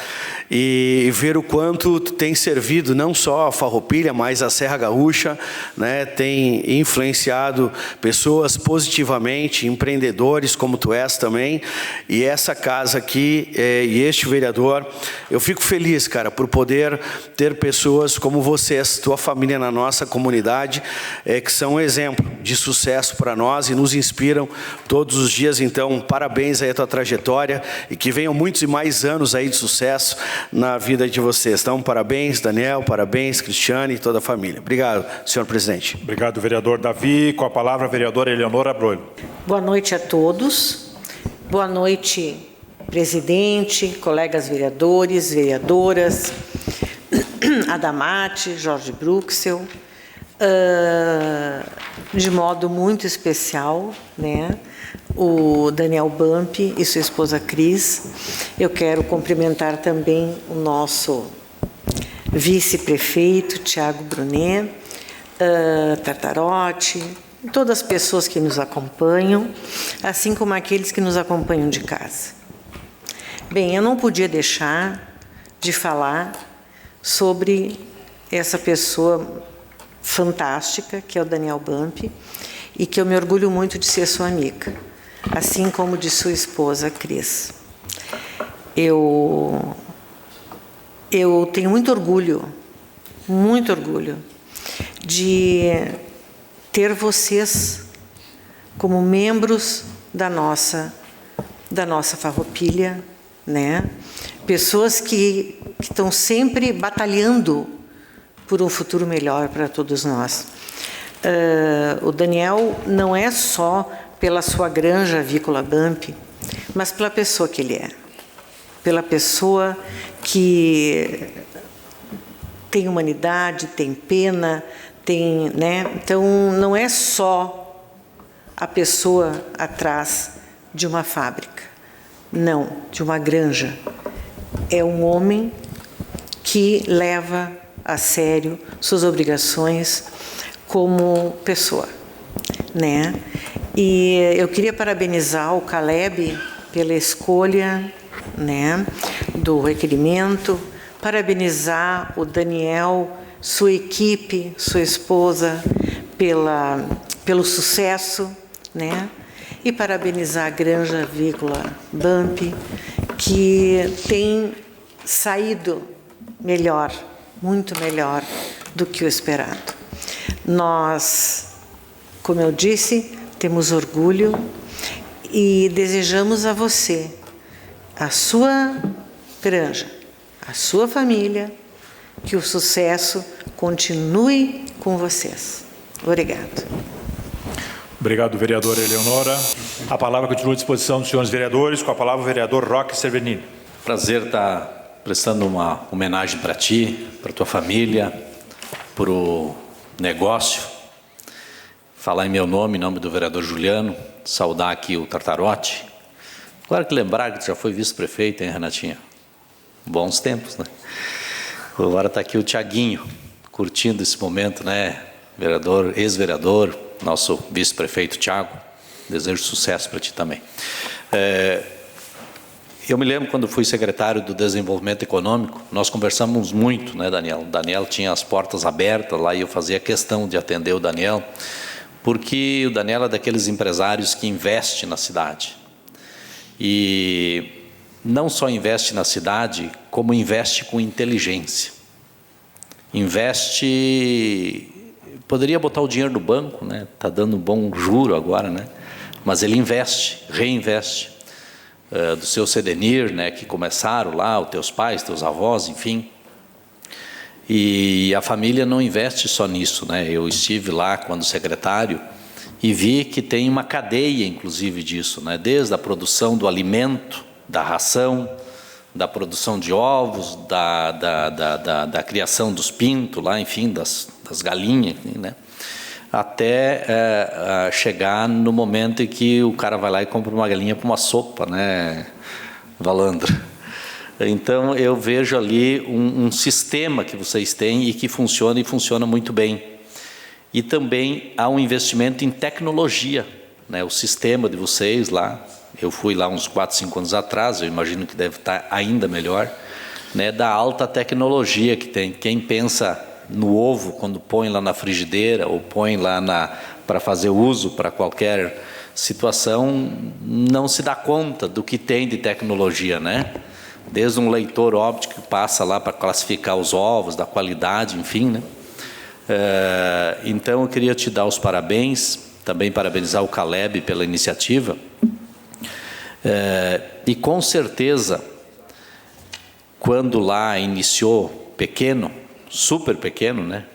E ver o quanto tem servido não só a Farroupilha, mas a Serra Gaúcha, né? Tem influenciado pessoas positivamente, empreendedores como tu és também. E essa casa aqui e este vereador, eu fico feliz, cara, por poder ter pessoas como vocês, tua família na nossa comunidade, que são um exemplo de sucesso para nós e nos inspiram todos os dias. Então, parabéns aí a tua trajetória e que venham muitos e mais anos aí de sucesso na vida de vocês. Então, parabéns, Daniel, parabéns, Cristiane e toda a família. Obrigado, senhor presidente. Obrigado, vereador Davi. Com a palavra, a vereadora Eleonora Abrolho. Boa noite a todos. Boa noite, presidente, colegas vereadores, vereadoras, Adamate, Jorge Bruxel. De modo muito especial, né, o Daniel Bump e sua esposa Cris. Eu quero cumprimentar também o nosso vice-prefeito, Tiago Brunet, Tartarotti, todas as pessoas que nos acompanham, assim como aqueles que nos acompanham de casa. Bem, eu não podia deixar de falar sobre essa pessoa fantástica, que é o Daniel Bump, e que eu me orgulho muito de ser sua amiga, assim como de sua esposa, Cris. Eu tenho muito orgulho de ter vocês como membros da nossa Farroupilha, né? Pessoas que estão sempre batalhando por um futuro melhor para todos nós. O Daniel não é só pela sua granja avícola Bump, mas pela pessoa que ele é. Pela pessoa que tem humanidade, tem pena, tem, né? Então, não é só a pessoa atrás de uma fábrica, não, de uma granja. É um homem que leva a sério suas obrigações como pessoa, né? E eu queria parabenizar o Caleb pela escolha, né, do requerimento, parabenizar o Daniel, sua equipe, sua esposa pelo sucesso, né? E parabenizar a Granja Avícola Bump, que tem saído melhor, muito melhor do que o esperado. Nós, como eu disse, temos orgulho e desejamos a você, a sua granja, a sua família, que o sucesso continue com vocês. Obrigado. Obrigado, vereadora Eleonora. A palavra continua à disposição dos senhores vereadores. Com a palavra, o vereador Roque Severino. Prazer estar prestando uma homenagem para ti, para tua família, para o negócio. Falar em meu nome, em nome do vereador Juliano, saudar aqui o Tartarotti. Claro que lembrar que tu já foi vice-prefeito, hein, Renatinha? Bons tempos, né? Agora está aqui o Tiaguinho, curtindo esse momento, né? Vereador, ex-vereador, nosso vice-prefeito Thiago, desejo sucesso para ti também. Eu me lembro quando fui secretário do Desenvolvimento Econômico, nós conversamos muito, né, Daniel? O Daniel tinha as portas abertas lá e eu fazia questão de atender o Daniel, porque o Daniel é daqueles empresários que investe na cidade. E não só investe na cidade, como investe com inteligência. Investe, poderia botar o dinheiro no banco, né? Está dando um bom juro agora, né? Mas ele investe, reinveste. Do seu Sedenir, né? Que começaram lá, os teus pais, teus avós, enfim. E a família não investe só nisso, né? Eu estive lá quando secretário e vi que tem uma cadeia, inclusive, disso, né? Desde a produção do alimento, da ração, da produção de ovos, da criação dos pintos, lá, enfim, das galinhas, né? Até chegar no momento em que o cara vai lá e compra uma galinha para uma sopa, né, Valandra? Então, eu vejo ali um sistema que vocês têm e que funciona, e funciona muito bem. E também há um investimento em tecnologia, né? O sistema de vocês lá, eu fui lá uns 4, 5 anos atrás, eu imagino que deve estar ainda melhor, né? Da alta tecnologia que tem. Quem pensa no ovo, quando põe lá na frigideira, ou põe lá para fazer uso para qualquer situação, não se dá conta do que tem de tecnologia, né? Desde um leitor óptico que passa lá para classificar os ovos, da qualidade, enfim, né? Então, eu queria te dar os parabéns, também parabenizar o Caleb pela iniciativa. E com certeza, quando lá iniciou pequeno, super pequeno, né?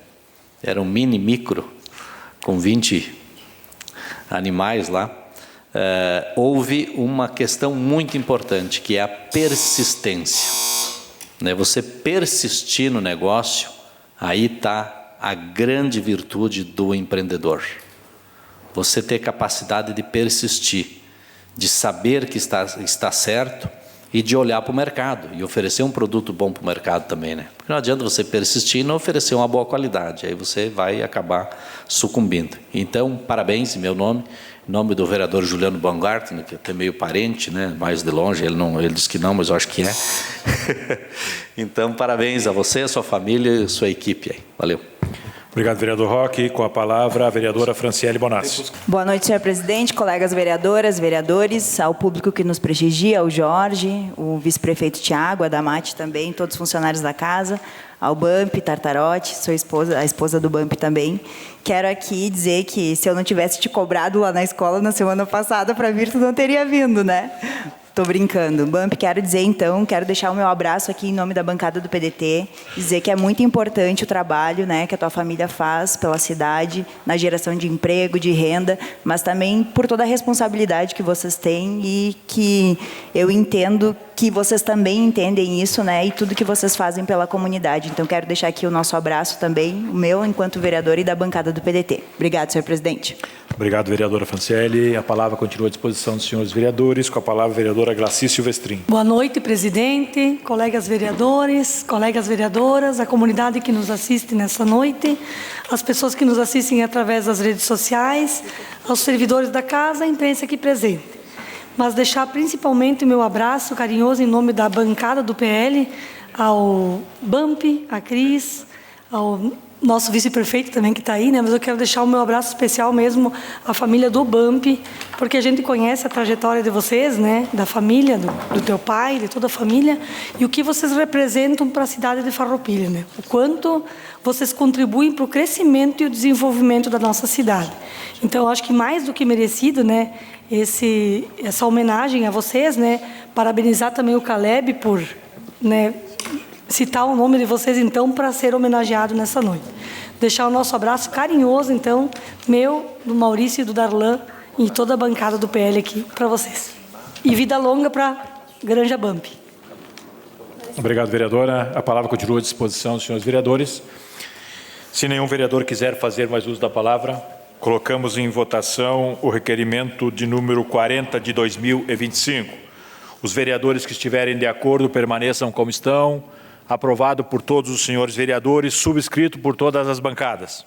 Era um micro, com 20 animais lá. Houve uma questão muito importante, que é a persistência, né? Você persistir no negócio, aí está a grande virtude do empreendedor. Você ter capacidade de persistir, de saber que está certo e de olhar para o mercado e oferecer um produto bom para o mercado também, né? Porque não adianta você persistir e não oferecer uma boa qualidade, aí você vai acabar sucumbindo. Então, parabéns em meu nome, em nome do vereador Juliano Baumgartner, que é até meio parente, né? Mais de longe, ele disse que não, mas eu acho que é. Então, parabéns a você, a sua família e a sua equipe aí. Valeu. Obrigado, vereador Roque. Com a palavra, a vereadora Franciele Bonassi. Boa noite, senhor presidente, colegas vereadoras, vereadores, ao público que nos prestigia, ao Jorge, o vice-prefeito Thiago, a Damate também, todos os funcionários da casa, ao Bump, Tartarotti, sua esposa, a esposa do Bump também. Quero aqui dizer que se eu não tivesse te cobrado lá na escola na semana passada para vir, tu não teria vindo, né? Tô brincando. Bump, quero dizer então, quero deixar o meu abraço aqui em nome da bancada do PDT, dizer que é muito importante o trabalho, né, que a tua família faz pela cidade, na geração de emprego, de renda, mas também por toda a responsabilidade que vocês têm e que eu entendo que vocês também entendem isso, né, e tudo que vocês fazem pela comunidade. Então, quero deixar aqui o nosso abraço também, o meu enquanto vereador e da bancada do PDT. Obrigado, senhor presidente. Obrigado, vereadora Franciele. A palavra continua à disposição dos senhores vereadores. Com a palavra, a vereadora Glaci Silvestrin. Boa noite, presidente, colegas vereadores, colegas vereadoras, a comunidade que nos assiste nessa noite, as pessoas que nos assistem através das redes sociais, aos servidores da casa, a imprensa aqui presente. Mas deixar principalmente o meu abraço carinhoso em nome da bancada do PL, ao Bump, a Cris, ao nosso vice-prefeito também que está aí, né? Mas eu quero deixar o meu abraço especial mesmo à família do Bump, porque a gente conhece a trajetória de vocês, né? Da família, do teu pai, de toda a família, e o que vocês representam para a cidade de Farroupilha, né? O quanto vocês contribuem para o crescimento e o desenvolvimento da nossa cidade. Então, eu acho que mais do que merecido, né? Essa homenagem a vocês, né? Parabenizar também o Caleb por, né? Citar o nome de vocês, então, para ser homenageado nessa noite. Deixar o nosso abraço carinhoso, então, meu, do Maurício e do Darlan, e toda a bancada do PL aqui, para vocês. E vida longa para Granja Bump. Obrigado, vereadora. A palavra continua à disposição dos senhores vereadores. Se nenhum vereador quiser fazer mais uso da palavra, colocamos em votação o requerimento de número 40 de 2025. Os vereadores que estiverem de acordo permaneçam como estão. Aprovado por todos os senhores vereadores, subscrito por todas as bancadas.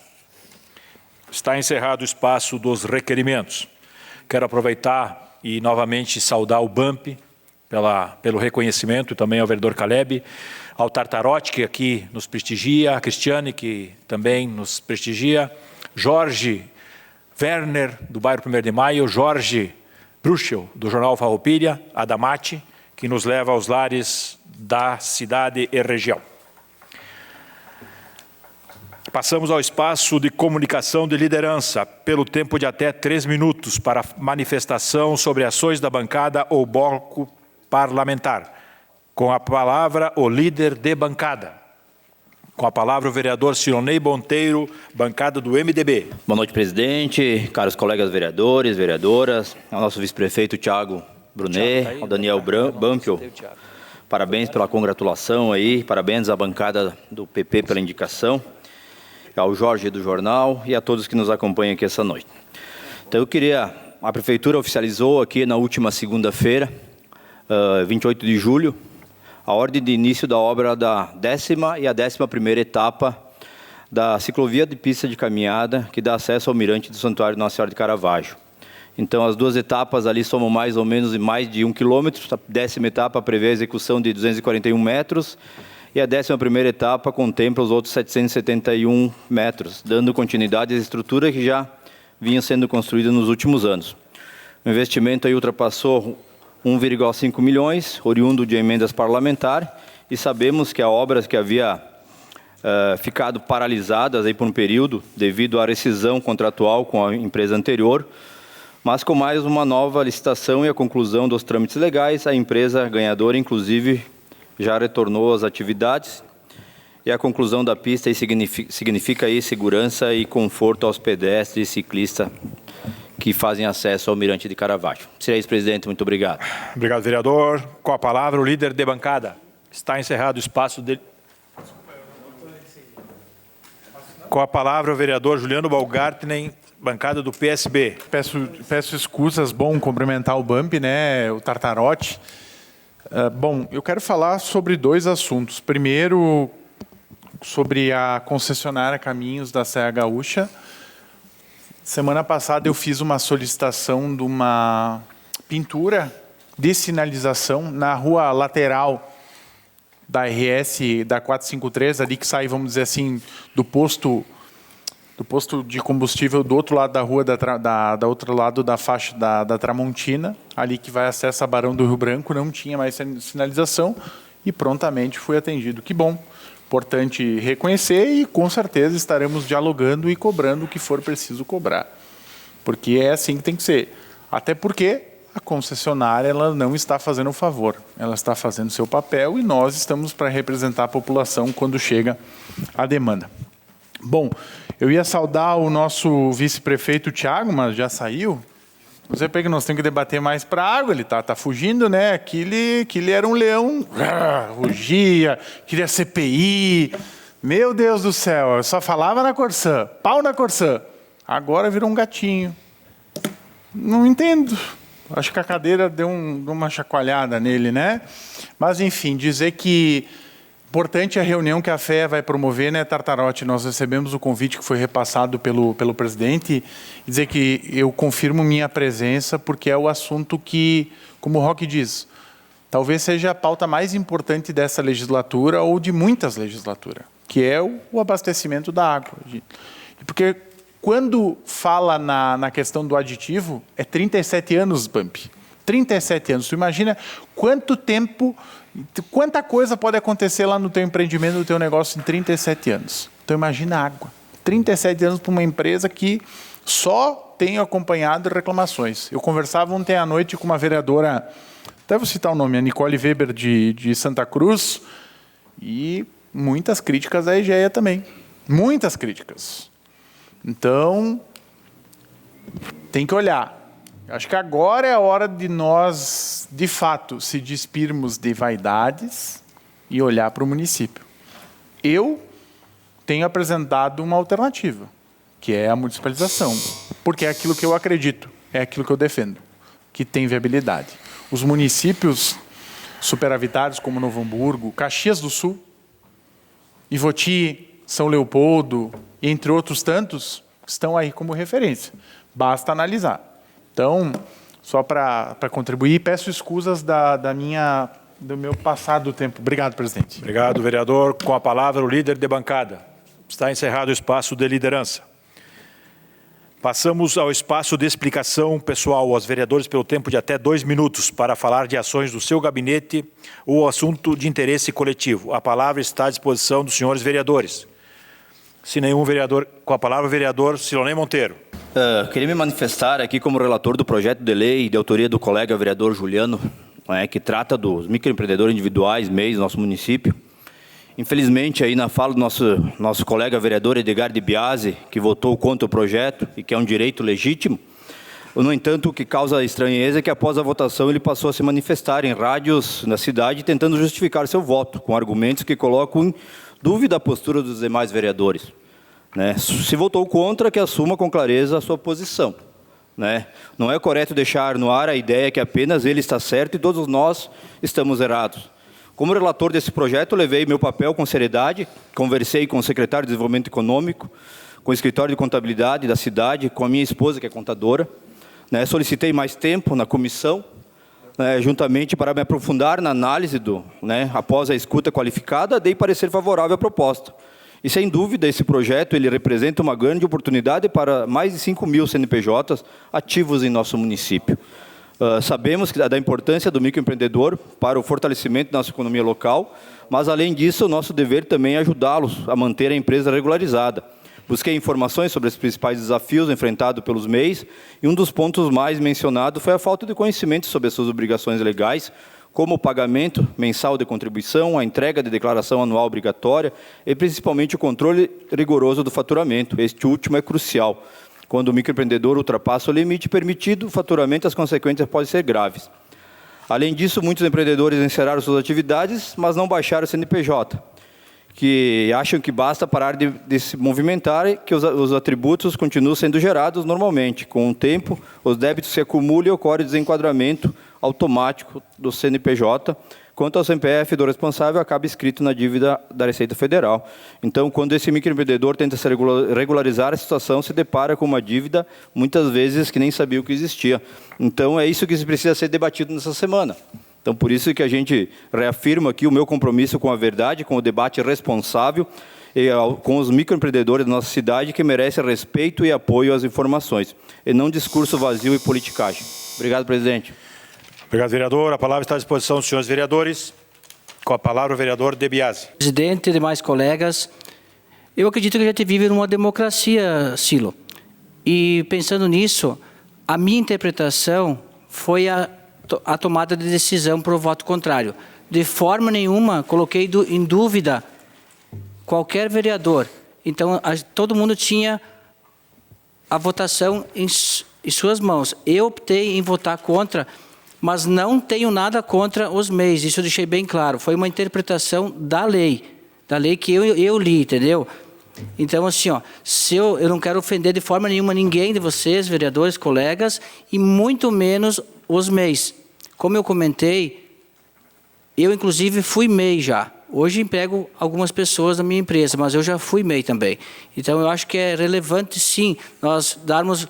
Está encerrado o espaço dos requerimentos. Quero aproveitar e novamente saudar o BAMP pelo reconhecimento, e também ao vereador Caleb, ao Tartarotti, que aqui nos prestigia, a Cristiane, que também nos prestigia, Jorge Werner, do bairro 1º de Maio, Jorge Bruchel, do jornal Farroupilha, a Damati, que nos leva aos lares da cidade e região. Passamos ao espaço de comunicação de liderança, pelo tempo de até 3 minutos, para manifestação sobre ações da bancada ou bloco parlamentar. Com a palavra, o líder de bancada. Com a palavra, o vereador Silonei Monteiro, bancada do MDB. Boa noite, presidente, caros colegas vereadores, vereadoras, ao nosso vice-prefeito Thiago Brunet, ao Daniel Bampio. Parabéns pela congratulação aí, parabéns à bancada do PP pela indicação, ao Jorge do Jornal e a todos que nos acompanham aqui essa noite. Então a Prefeitura oficializou aqui na última segunda-feira, 28 de julho, a ordem de início da obra da 10ª e a 11ª etapa da ciclovia de pista de caminhada que dá acesso ao mirante do Santuário Nossa Senhora de Caravaggio. Então, as 2 etapas ali somam mais ou menos mais de 1 quilômetro. A 10ª etapa prevê a execução de 241 metros e a 11ª etapa contempla os outros 771 metros, dando continuidade às estruturas que já vinham sendo construídas nos últimos anos. O investimento aí ultrapassou 1,5 milhões, oriundo de emendas parlamentares, e sabemos que a obra que havia ficado paralisadas aí por um período devido à rescisão contratual com a empresa anterior, mas com mais uma nova licitação e a conclusão dos trâmites legais, a empresa ganhadora, inclusive, já retornou às atividades, e a conclusão da pista aí significa aí segurança e conforto aos pedestres e ciclistas que fazem acesso ao mirante de Caravaggio. Seria isso, presidente. Muito obrigado. Obrigado, vereador. Com a palavra, o líder de bancada. Está encerrado o espaço dele. Com a palavra, o vereador Juliano Baumgartner, bancada do PSB. Peço escusas, bom cumprimentar o BAMP, né, o Tartarotti. Bom, eu quero falar sobre 2 assuntos. Primeiro, sobre a concessionária Caminhos da Serra Gaúcha. Semana passada eu fiz uma solicitação de uma pintura de sinalização na rua lateral da RS da 453, ali que sai, vamos dizer assim, do posto de combustível do outro lado da rua, da outro lado da faixa da Tramontina, ali que vai acesso a Barão do Rio Branco, não tinha mais sinalização e prontamente fui atendido. Que bom, importante reconhecer e com certeza estaremos dialogando e cobrando o que for preciso cobrar, porque é assim que tem que ser. Até porque a concessionária ela não está fazendo o favor, ela está fazendo seu papel e nós estamos para representar a população quando chega a demanda. Bom, eu ia saudar o nosso vice-prefeito Thiago, mas já saiu. Não sei porque nós temos que debater mais para a água, ele tá fugindo, né? Que ele era um leão, rugia, queria CPI. Meu Deus do céu, eu só falava na Corsã, pau na Corsã. Agora virou um gatinho. Não entendo. Acho que a cadeira deu uma chacoalhada nele, né? Mas, enfim, dizer que importante a reunião que a FEA vai promover, né, Tartarotti? Nós recebemos o convite que foi repassado pelo presidente e dizer que eu confirmo minha presença porque é o assunto que, como o Roque diz, talvez seja a pauta mais importante dessa legislatura ou de muitas legislaturas, que é o abastecimento da água. Porque quando fala na questão do aditivo, é 37 anos, BAMP. 37 anos. Tu imagina quanto tempo, quanta coisa pode acontecer lá no teu empreendimento, no teu negócio em 37 anos. Então imagina a água. 37 anos para uma empresa que só tem acompanhado reclamações. Eu conversava ontem à noite com uma vereadora, até vou citar o nome, a Nicole Weber de Santa Cruz, e muitas críticas à EGEA também. Muitas críticas. Então, tem que olhar. Acho que agora é a hora de nós, de fato, se despirmos de vaidades e olhar para o município. Eu tenho apresentado uma alternativa, que é a municipalização, porque é aquilo que eu acredito, é aquilo que eu defendo, que tem viabilidade. Os municípios superavitários como Novo Hamburgo, Caxias do Sul, Ivoti, São Leopoldo, entre outros tantos, estão aí como referência. Basta analisar. Então, só para contribuir, peço escusas do meu passado tempo. Obrigado, presidente. Obrigado, vereador. Com a palavra, o líder de bancada. Está encerrado o espaço de liderança. Passamos ao espaço de explicação pessoal aos vereadores pelo tempo de até 2 minutos para falar de ações do seu gabinete ou assunto de interesse coletivo. A palavra está à disposição dos senhores vereadores. Se nenhum vereador... Com a palavra, o vereador Silonei Monteiro. Queria me manifestar aqui como relator do projeto de lei de autoria do colega vereador Juliano, que trata dos microempreendedores individuais, MEIs, no nosso município. Infelizmente, aí na fala do nosso colega vereador Edgar de Biasi, que votou contra o projeto e que é um direito legítimo, no entanto, o que causa estranheza é que após a votação ele passou a se manifestar em rádios na cidade tentando justificar seu voto, com argumentos que colocam em dúvida a postura dos demais vereadores. Se votou contra, que assuma com clareza a sua posição. Não é correto deixar no ar a ideia que apenas ele está certo e todos nós estamos errados. Como relator desse projeto, levei meu papel com seriedade, conversei com o secretário de Desenvolvimento Econômico, com o escritório de contabilidade da cidade, com a minha esposa, que é contadora. Solicitei mais tempo na comissão, juntamente para me aprofundar na análise após a escuta qualificada, dei parecer favorável à proposta. E, sem dúvida, esse projeto ele representa uma grande oportunidade para mais de 5.000 CNPJs ativos em nosso município. Sabemos da importância do microempreendedor para o fortalecimento da nossa economia local, mas, além disso, o nosso dever também é ajudá-los a manter a empresa regularizada. Busquei informações sobre os principais desafios enfrentados pelos MEIs, e um dos pontos mais mencionados foi a falta de conhecimento sobre as suas obrigações legais, como o pagamento mensal de contribuição, a entrega de declaração anual obrigatória e, principalmente, o controle rigoroso do faturamento. Este último é crucial. Quando o microempreendedor ultrapassa o limite permitido, o faturamento, as consequências podem ser graves. Além disso, muitos empreendedores encerraram suas atividades, mas não baixaram o CNPJ, que acham que basta parar de se movimentar e que os atributos continuam sendo gerados normalmente. Com o tempo, os débitos se acumulam e ocorre desenquadramento automático do CNPJ, quanto ao CPF do responsável acaba escrito na dívida da Receita Federal. Então, quando esse microempreendedor tenta se regularizar a situação, se depara com uma dívida, muitas vezes, que nem sabia o que existia. Então, é isso que precisa ser debatido nessa semana. Então, por isso que a gente reafirma aqui o meu compromisso com a verdade, com o debate responsável, e com os microempreendedores da nossa cidade, que merecem respeito e apoio às informações, e não discurso vazio e politicagem. Obrigado, presidente. Obrigado, vereador. A palavra está à disposição dos senhores vereadores. Com a palavra, o vereador De Biasi. Presidente e demais colegas, eu acredito que a gente vive numa democracia, Silo. E, pensando nisso, a minha interpretação foi a tomada de decisão para o voto contrário. De forma nenhuma, coloquei em dúvida qualquer vereador. Então, todo mundo tinha a votação em suas mãos. Eu optei em votar contra, mas não tenho nada contra os MEIs, isso eu deixei bem claro. Foi uma interpretação da lei que eu li, entendeu? Então, assim, eu não quero ofender de forma nenhuma ninguém de vocês, vereadores, colegas, e muito menos os MEIs. Como eu comentei, eu inclusive fui MEI já. Hoje emprego algumas pessoas na minha empresa, mas eu já fui MEI também. Então, eu acho que é relevante, sim, nós darmos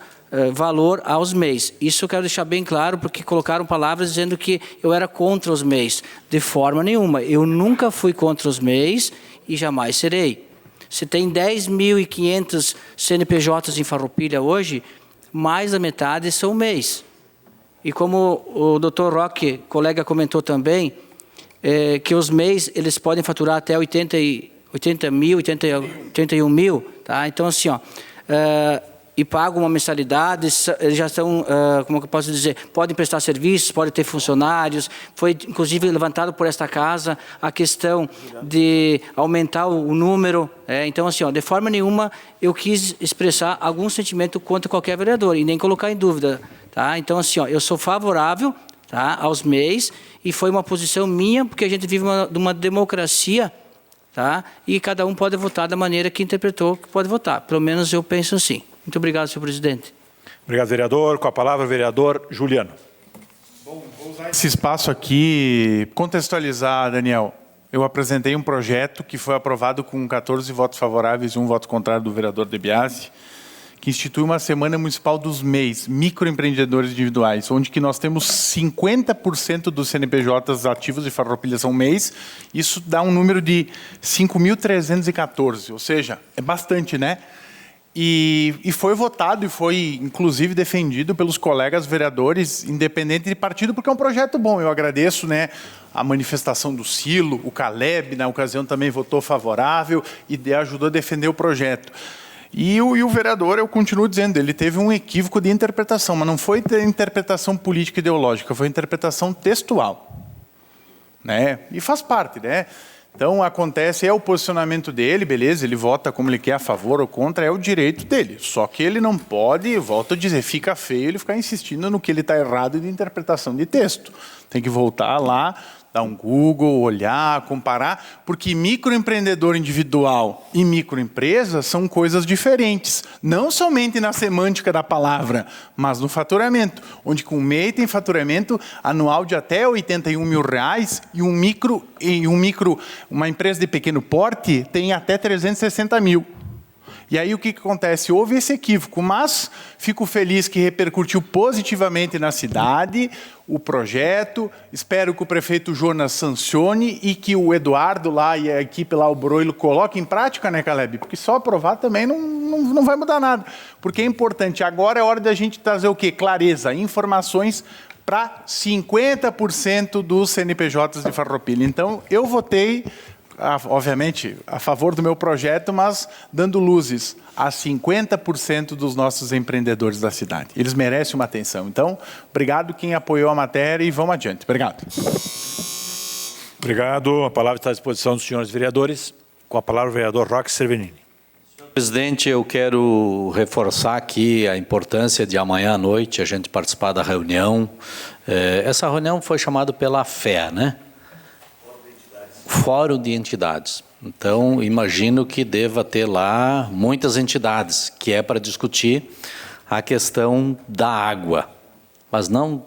valor aos MEIs. Isso eu quero deixar bem claro, porque colocaram palavras dizendo que eu era contra os MEIs. De forma nenhuma. Eu nunca fui contra os MEIs e jamais serei. Se tem 10.500 CNPJs em Farroupilha hoje, mais da metade são MEIs. E como o Dr. Roque, colega, comentou também, que os MEIs eles podem faturar até 80 mil, 81 mil. Tá? Então, assim, e pagam uma mensalidade, eles já estão, como eu posso dizer, podem prestar serviços, podem ter funcionários. Foi, inclusive, levantado por esta casa a questão de aumentar o número. Então, assim, de forma nenhuma, eu quis expressar algum sentimento contra qualquer vereador e nem colocar em dúvida. Tá? Então, assim, eu sou favorável, tá, aos MEIs, e foi uma posição minha, porque a gente vive numa democracia, tá? E cada um pode votar da maneira que interpretou que pode votar. Pelo menos eu penso assim. Muito obrigado, senhor presidente. Obrigado, vereador. Com a palavra, o vereador Juliano. Bom, vou usar esse espaço aqui, contextualizar, Daniel. Eu apresentei um projeto que foi aprovado com 14 votos favoráveis e 1 voto contrário do vereador De Biasi, que institui uma Semana Municipal dos MEIs, microempreendedores individuais, onde que nós temos 50% dos CNPJs ativos de Farroupilha são MEIs. Isso dá um número de 5.314, ou seja, é bastante, né? E foi votado e foi, inclusive, defendido pelos colegas vereadores, independente de partido, porque é um projeto bom. Eu agradeço, né, a manifestação do Silo, o Caleb, na ocasião, também votou favorável e ajudou a defender o projeto. E o vereador, eu continuo dizendo, ele teve um equívoco de interpretação, mas não foi interpretação política ideológica, foi interpretação textual, né? E faz parte, né? Então, acontece, é o posicionamento dele, beleza, ele vota como ele quer, a favor ou contra, é o direito dele. Só que ele não pode, volto a dizer, fica feio ele ficar insistindo no que ele está errado de interpretação de texto. Tem que voltar lá, dar um Google, olhar, comparar, porque microempreendedor individual e microempresa são coisas diferentes. Não somente na semântica da palavra, mas no faturamento, onde com o MEI tem faturamento anual de até R$81 mil e uma empresa de pequeno porte tem até 360 mil. E aí o que acontece? Houve esse equívoco, mas fico feliz que repercutiu positivamente na cidade o projeto. Espero que o prefeito Jonas sancione e que o Eduardo lá e a equipe lá, o Broilo, coloque em prática, né, Caleb? Porque só aprovar também não vai mudar nada. Porque é importante. Agora é hora da gente trazer o quê? Clareza, informações para 50% dos CNPJs de Farroupilha. Então, eu votei, obviamente, a favor do meu projeto, mas dando luzes a 50% dos nossos empreendedores da cidade. Eles merecem uma atenção. Então, obrigado quem apoiou a matéria e vamos adiante. Obrigado. Obrigado. A palavra está à disposição dos senhores vereadores. Com a palavra o vereador Roque Cervenini. Senhor presidente, eu quero reforçar aqui a importância de amanhã à noite a gente participar da reunião. Essa reunião foi chamada pela FEA, né? Fórum de Entidades. Então, imagino que deva ter lá muitas entidades, que é para discutir a questão da água, mas não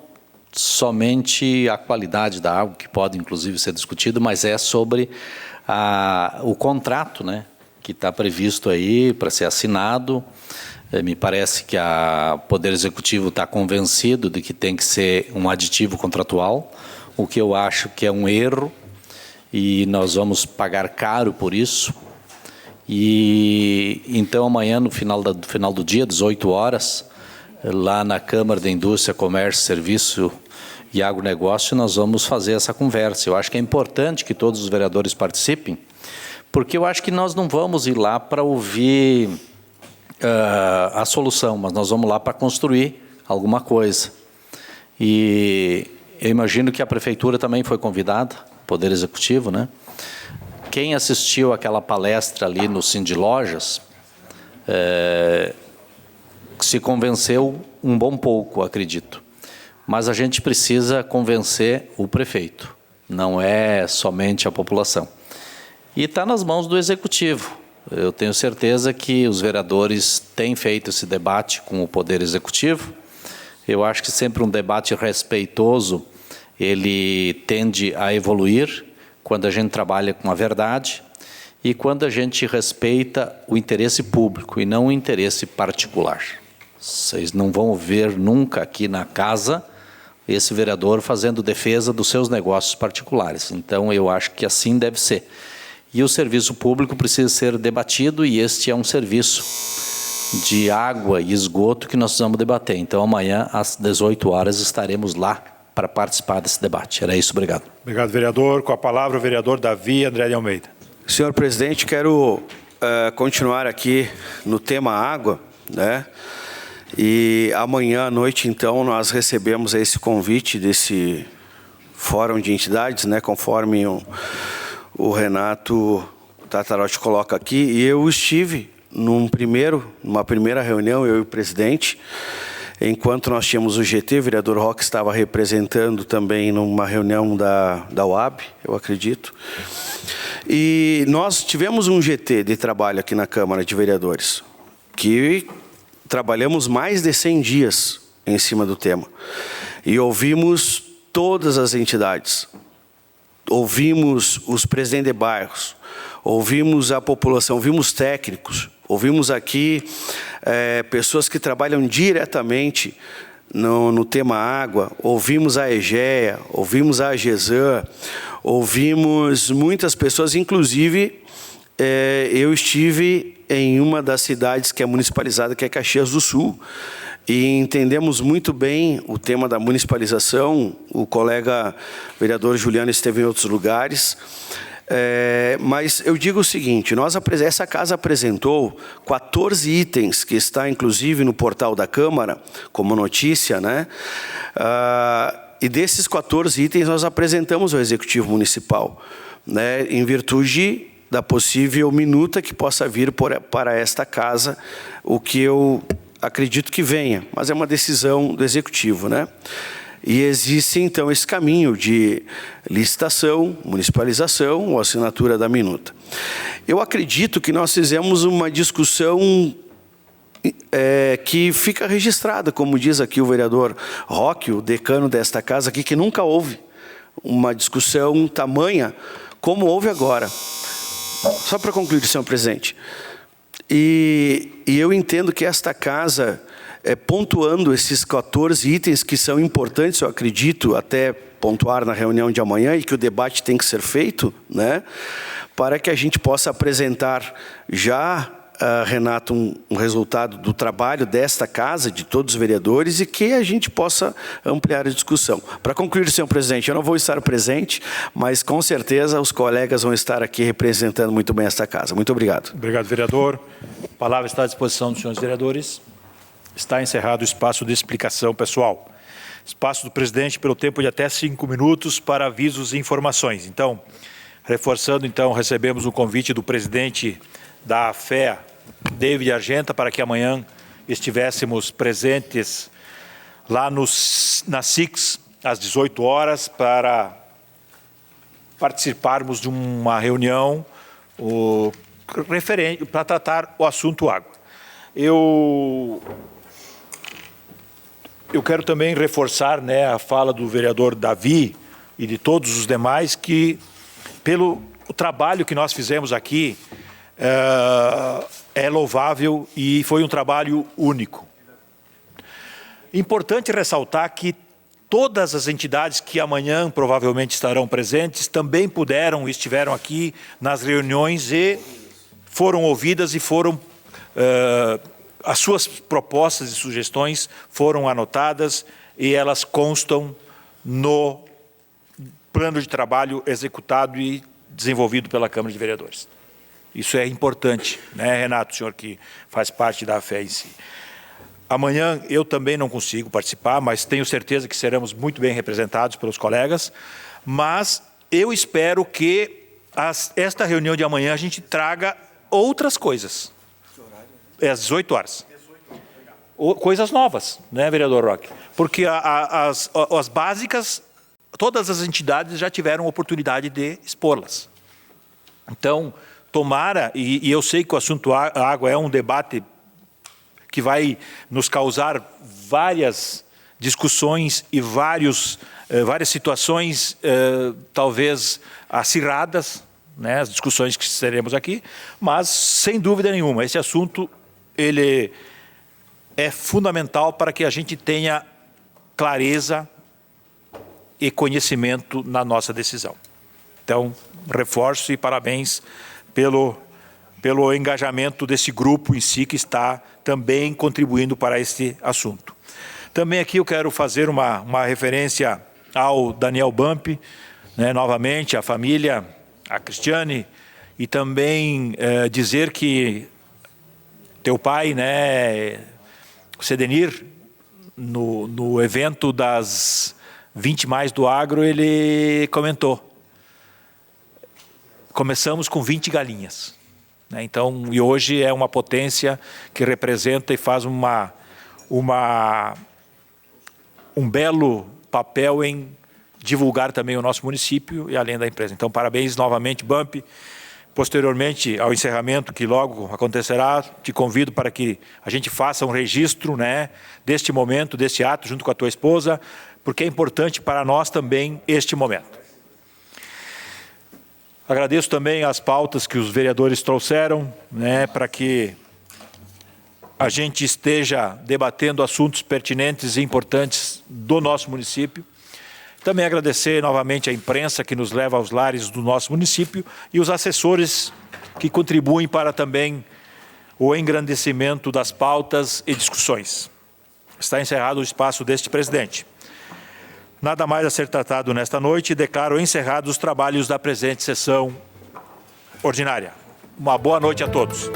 somente a qualidade da água, que pode inclusive ser discutido, mas é sobre o contrato, né, que está previsto aí para ser assinado. Me parece que o Poder Executivo está convencido de que tem que ser um aditivo contratual, o que eu acho que é um erro, e nós vamos pagar caro por isso. E então amanhã, no final do dia, 18 horas, lá na Câmara de Indústria, Comércio, Serviço e Agronegócio, nós vamos fazer essa conversa. Eu acho que é importante que todos os vereadores participem, porque eu acho que nós não vamos ir lá para ouvir a solução, mas nós vamos lá para construir alguma coisa. E eu imagino que a Prefeitura também foi convidada, Poder Executivo, né? Quem assistiu aquela palestra ali no Cindy Lojas se convenceu um bom pouco, acredito. Mas a gente precisa convencer o prefeito, não é somente a população. E está nas mãos do Executivo. Eu tenho certeza que os vereadores têm feito esse debate com o Poder Executivo. Eu acho que sempre um debate respeitoso ele tende a evoluir quando a gente trabalha com a verdade e quando a gente respeita o interesse público e não o interesse particular. Vocês não vão ver nunca aqui na casa esse vereador fazendo defesa dos seus negócios particulares. Então, eu acho que assim deve ser. E o serviço público precisa ser debatido e este é um serviço de água e esgoto que nós precisamos debater. Então, amanhã, às 18 horas, estaremos lá para participar desse debate. Era isso, obrigado. Obrigado, vereador. Com a palavra, o vereador Davi André de Almeida. Senhor presidente, quero continuar aqui no tema água, né? E amanhã à noite, então, nós recebemos esse convite desse fórum de entidades, né? Conforme o Renato Tartarotti coloca aqui, e eu estive numa primeira reunião, eu e o presidente. Enquanto nós tínhamos o GT, o vereador Roque estava representando também numa reunião da UAB, eu acredito. E nós tivemos um GT de trabalho aqui na Câmara de Vereadores, que trabalhamos mais de 100 dias em cima do tema. E ouvimos todas as entidades, ouvimos os presidentes de bairros, ouvimos a população, ouvimos técnicos, Ouvimos aqui pessoas que trabalham diretamente no tema água, ouvimos a EGEA, ouvimos a AGESAN, ouvimos muitas pessoas, inclusive eu estive em uma das cidades que é municipalizada, que é Caxias do Sul, e entendemos muito bem o tema da municipalização. O colega vereador Juliano esteve em outros lugares. Mas eu digo o seguinte, essa casa apresentou 14 itens, que está inclusive no portal da Câmara, como notícia, né? E desses 14 itens nós apresentamos ao Executivo Municipal, né? Em virtude da possível minuta que possa vir para esta casa, o que eu acredito que venha, mas é uma decisão do Executivo, né? E existe, então, esse caminho de licitação, municipalização ou assinatura da minuta. Eu acredito que nós fizemos uma discussão que fica registrada, como diz aqui o vereador Roque, o decano desta casa aqui, que nunca houve uma discussão tamanha como houve agora. Só para concluir, senhor presidente. E eu entendo que esta casa, pontuando esses 14 itens que são importantes, eu acredito, até pontuar na reunião de amanhã, e que o debate tem que ser feito, né, para que a gente possa apresentar já, Renato, um resultado do trabalho desta casa, de todos os vereadores, e que a gente possa ampliar a discussão. Para concluir, senhor presidente, eu não vou estar presente, mas com certeza os colegas vão estar aqui representando muito bem esta casa. Muito obrigado. Obrigado, vereador. A palavra está à disposição dos senhores vereadores. Está encerrado o espaço de explicação pessoal. Espaço do presidente pelo tempo de até 5 minutos para avisos e informações. Então, reforçando, então, recebemos o convite do presidente da AFEA, David Argenta, para que amanhã estivéssemos presentes lá na SIX, às 18 horas, para participarmos de uma reunião para tratar o assunto água. Eu quero também reforçar, né, a fala do vereador Davi e de todos os demais, que pelo trabalho que nós fizemos aqui, é louvável e foi um trabalho único. Importante ressaltar que todas as entidades que amanhã provavelmente estarão presentes também puderam e estiveram aqui nas reuniões e foram ouvidas e foram as suas propostas e sugestões foram anotadas e elas constam no plano de trabalho executado e desenvolvido pela Câmara de Vereadores. Isso é importante, né, Renato, senhor que faz parte da AFEA em si. Amanhã eu também não consigo participar, mas tenho certeza que seremos muito bem representados pelos colegas, mas eu espero que esta reunião de amanhã a gente traga outras coisas. É às 18 horas. Coisas novas, né, vereador Roque? Porque as básicas, todas as entidades já tiveram oportunidade de expô-las. Então, tomara, e eu sei que o assunto água é um debate que vai nos causar várias discussões e várias situações, talvez acirradas, né, as discussões que teremos aqui, mas, sem dúvida nenhuma, esse assunto ele é fundamental para que a gente tenha clareza e conhecimento na nossa decisão. Então, reforço e parabéns pelo engajamento desse grupo em si, que está também contribuindo para este assunto. Também aqui eu quero fazer uma referência ao Daniel Bump, né, novamente, a família, a Cristiane, e também dizer que teu pai, né, o Sedenir, no evento das 20 mais do agro, ele comentou: começamos com 20 galinhas, né? Então, e hoje é uma potência que representa e faz um belo papel em divulgar também o nosso município e além da empresa. Então, parabéns novamente, Bump. Posteriormente ao encerramento, que logo acontecerá, te convido para que a gente faça um registro, né, deste momento, deste ato, junto com a tua esposa, porque é importante para nós também este momento. Agradeço também as pautas que os vereadores trouxeram, né, para que a gente esteja debatendo assuntos pertinentes e importantes do nosso município. Também agradecer novamente à imprensa que nos leva aos lares do nosso município e os assessores que contribuem para também o engrandecimento das pautas e discussões. Está encerrado o espaço deste presidente. Nada mais a ser tratado nesta noite e declaro encerrados os trabalhos da presente sessão ordinária. Uma boa noite a todos.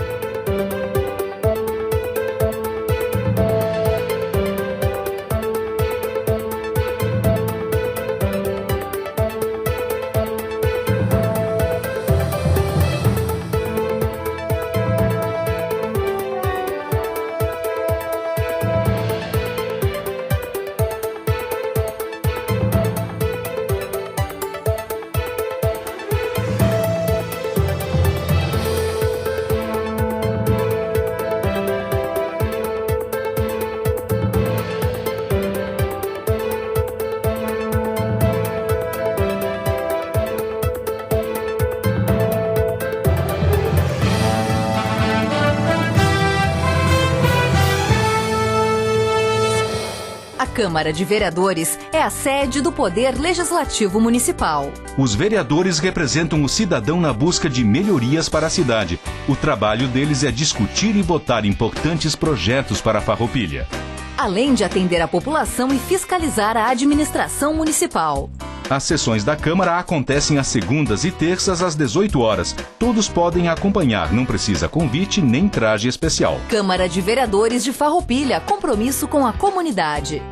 A Câmara de Vereadores é a sede do Poder Legislativo Municipal. Os vereadores representam o cidadão na busca de melhorias para a cidade. O trabalho deles é discutir e votar importantes projetos para a Farroupilha. Além de atender a população e fiscalizar a administração municipal. As sessões da Câmara acontecem às segundas e terças às 18 horas. Todos podem acompanhar, não precisa convite nem traje especial. Câmara de Vereadores de Farroupilha, compromisso com a comunidade.